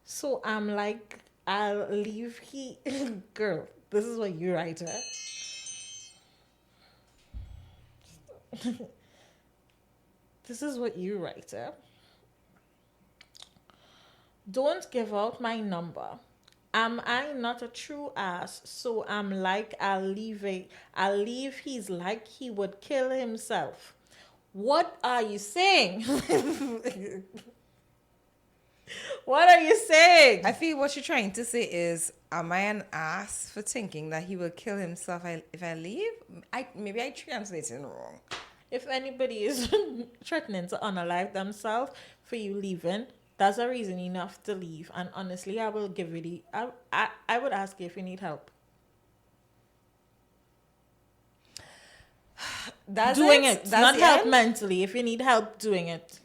So I'm like, I'll leave he girl. This is what you write, eh? This is what you write, eh? Don't give out my number. Am I not a true ass? So I'm like, I'll leave. He's like he would kill himself. What are you saying? What are you saying? I feel what you're trying to say is, am I an ass for thinking that he will kill himself if I leave? Maybe I translated it wrong. If anybody is threatening to unalive themselves for you leaving, that's a reason enough to leave. And honestly, I will give you I would ask you if you need help. Doing it. Not help mentally. If you need help doing it.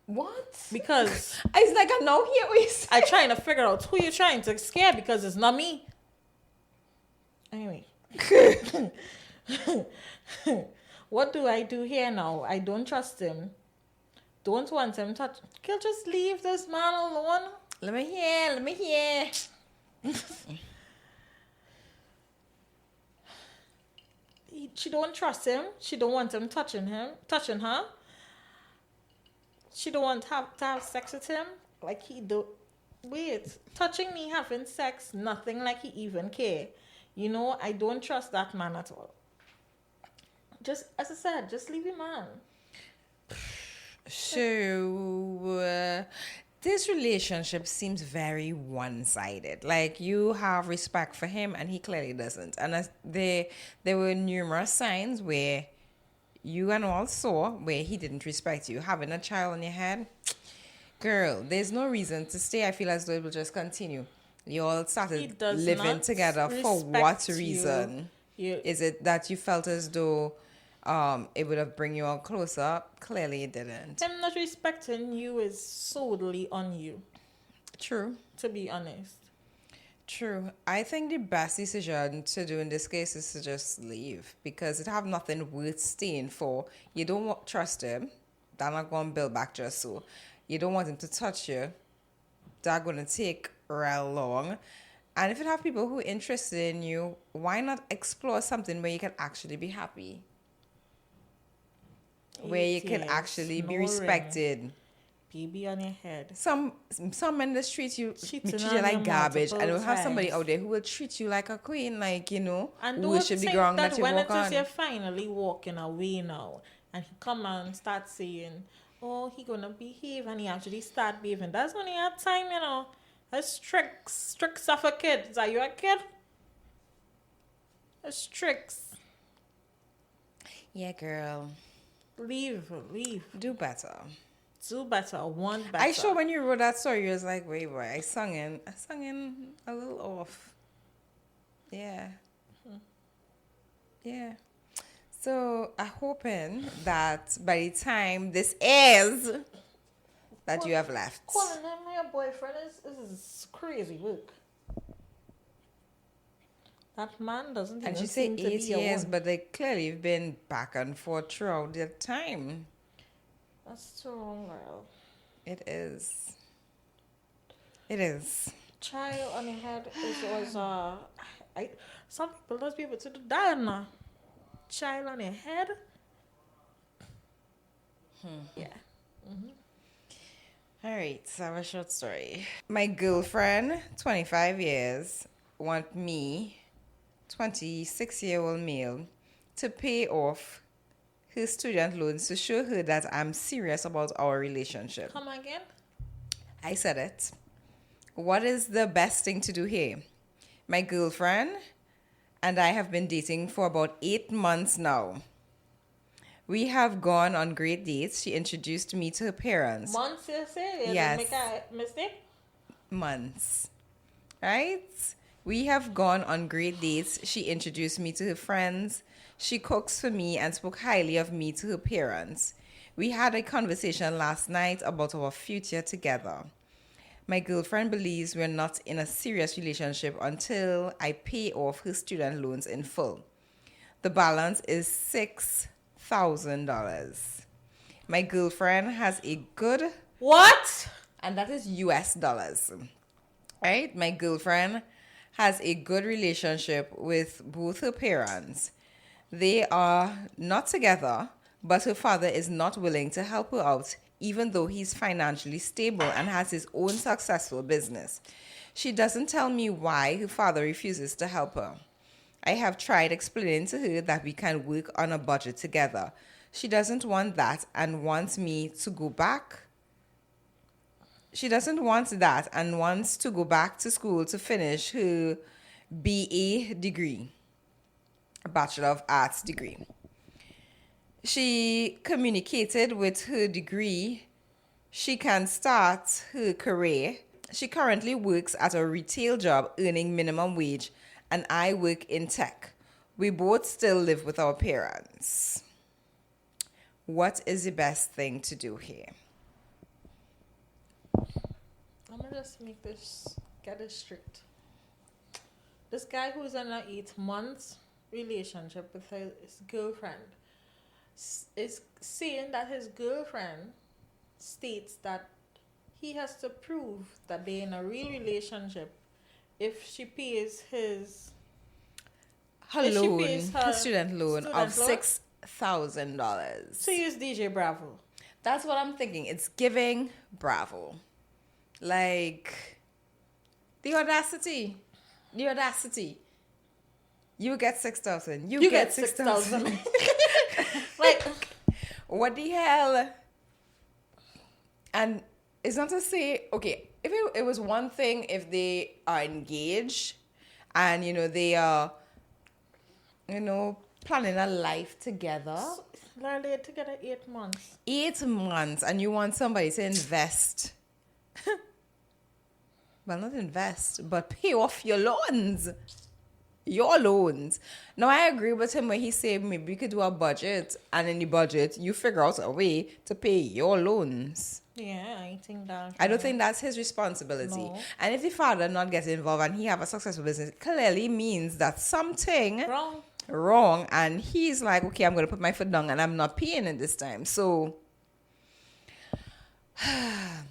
What? Because it's like I know here we say. I'm trying to figure out who you're trying to scare because it's not me. Anyway. What do I do here now? I don't trust him. Don't want him touch. Can you just leave this man alone? Let me hear. She don't trust him. She don't want him touching her. She don't want to have sex with him like he do. Wait, touching me, having sex, nothing like he even care. You know, I don't trust that man at all. Just, as I said, just leave him, man. So, this relationship seems very one-sided. Like, you have respect for him and he clearly doesn't. And there were numerous signs where you and all saw where he didn't respect you. Having a child on your head, girl, there's no reason to stay. I feel as though it will just continue. You all started living together for what reason? Is it that you felt as though it would have bring you all closer? Clearly it didn't. Him not respecting you is solely on you. True. To be honest. True. I think the best decision to do in this case is to just leave because it have nothing worth staying for. You don't trust him. They're not going to build back just so. You don't want him to touch you. They're going to take real long. And if you have people who are interested in you, why not explore something where you can actually be happy? Where you can actually be respected. Baby on your head. Some men just treat you like garbage, and you'll have somebody out there who will treat you like a queen, like, you know, and who should be ground that you when walk it is on. you're finally walking away now, and he come and start saying, "Oh, he gonna behave," and he actually start behaving. That's when he had time, you know. A strict stuff for kids. Are you a kid? A strict. Yeah, girl. Leave. Do better. Want better. I sure when you wrote that story, you was like, wait, I sung in a little off. Yeah. Yeah. So I'm hoping that by the time this airs, that you have left. Calling him your boyfriend is crazy work. That man doesn't and even she said seem to 8 be years, a one. but they clearly have been back and forth throughout their time. That's too wrong, girl. It is. Child on your head some people don't be able to do that now. Child on your head. Yeah. Mm-hmm. All right, so I have a short story. My girlfriend, 25 years, want me, 26-year-old male, to pay off her student loans to show her that I'm serious about our relationship. Come again? I said it. What is the best thing to do here? My girlfriend and I have been dating for about 8 months now. We have gone on great dates. She introduced me to her parents. Months, you say? You yes. make a mistake? Months. Right? We have gone on great dates. She introduced me to her friends. She cooks for me and spoke highly of me to her parents. We had a conversation last night about our future together. My girlfriend believes we're not in a serious relationship until I pay off her student loans in full. The balance is $6,000. My girlfriend has a good... What? And that is US dollars. Right? My girlfriend has a good relationship with both her parents. They are not together, but her father is not willing to help her out, even though he's financially stable and has his own successful business. She doesn't tell me why her father refuses to help her. I have tried explaining to her that we can work on a budget together. She doesn't want that and wants me to go back. She doesn't want that and wants to go back to school to finish her BA degree, a Bachelor of Arts degree. She communicated with her degree. She can start her career. She currently works at a retail job earning minimum wage, and I work in tech. We both still live with our parents. What is the best thing to do here? I'm gonna just get this straight. This guy who's in an 8 month relationship with his girlfriend is saying that his girlfriend states that he has to prove that they're in a real relationship if she pays his Her student loan of $6,000. So use DJ Bravo. That's what I'm thinking. It's giving Bravo. Like, the audacity. You get 6,000. You get 6,000. Like, what the hell? And it's not to say, okay, if it was one thing if they are engaged and, they are, planning a life together. They're together 8 months. 8 months, and you want somebody to invest. Well, not invest, but pay off your loans. Your loans. Now, I agree with him when he said maybe we could do a budget, and in the budget, you figure out a way to pay your loans. Yeah, I think that. I don't think that's his responsibility. No. And if the father not gets involved and he have a successful business, it clearly means that something wrong. And he's like, okay, I'm going to put my foot down and I'm not paying it this time. So.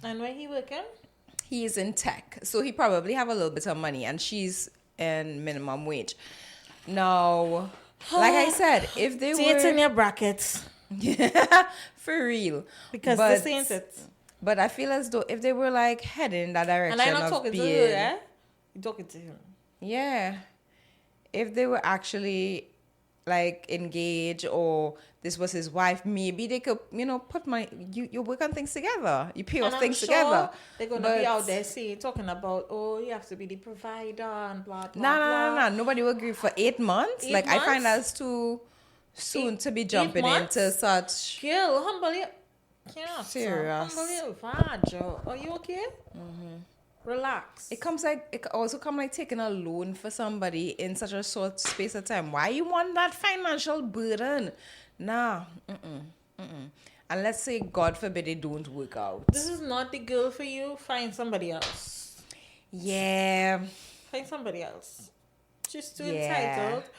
And where he working? He's in tech. So he probably have a little bit of money and she's in minimum wage. Now, like I said, if they were... It's in your brackets. Yeah, for real. Because this ain't it. But I feel as though if they were like heading in that direction and I'm not talking to her, eh? You're talking to him. Yeah. If they were actually like engaged or this was his wife, maybe they could, put money, you work on things together. You pay off things together. They're going to be out there talking about, you have to be the provider and blah, blah, No. Nobody will agree for 8 months. 8 months? I find that's too soon to be jumping into such... Girl, humble you. Yeah, serious. Humble you. Vajo. Are you okay? Mm-hmm. Relax. It also comes like taking a loan for somebody in such a short space of time. Why you want that financial burden? Nah. And let's say, God forbid, it don't work out. This is not the girl for you. Find somebody else. Yeah. Find somebody else. She's too entitled.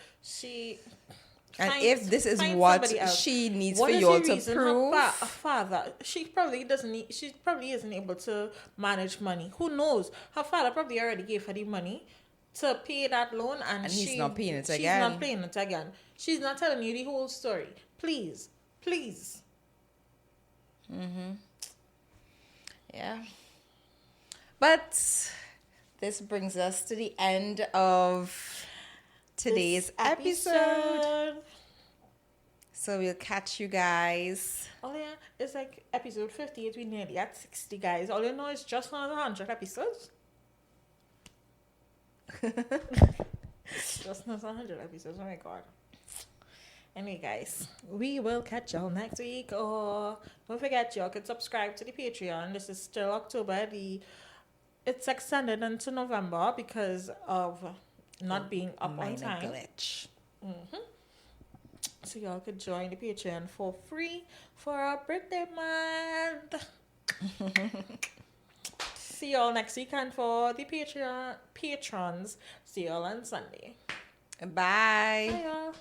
If this is what she needs for you to prove, her father, she probably isn't able to manage money. Who knows? Her father probably already gave her the money to pay that loan, and he's not paying it again. She's not paying it again. She's not telling you the whole story. Please. Yeah. But this brings us to the end of today's episode. So we'll catch you guys. Oh yeah, it's like episode 58. We nearly at 60, guys. All you know is just another 100 episodes. Just another 100 episodes. Oh my god. Anyway, guys, we will catch y'all next week. Or don't forget, y'all can subscribe to the Patreon. This is still October the it's extended into November because of not being up on Minor time. glitch. So y'all could join the Patreon for free for our birthday month. See y'all next week, and for the patrons, see y'all on Sunday. Bye. Bye y'all.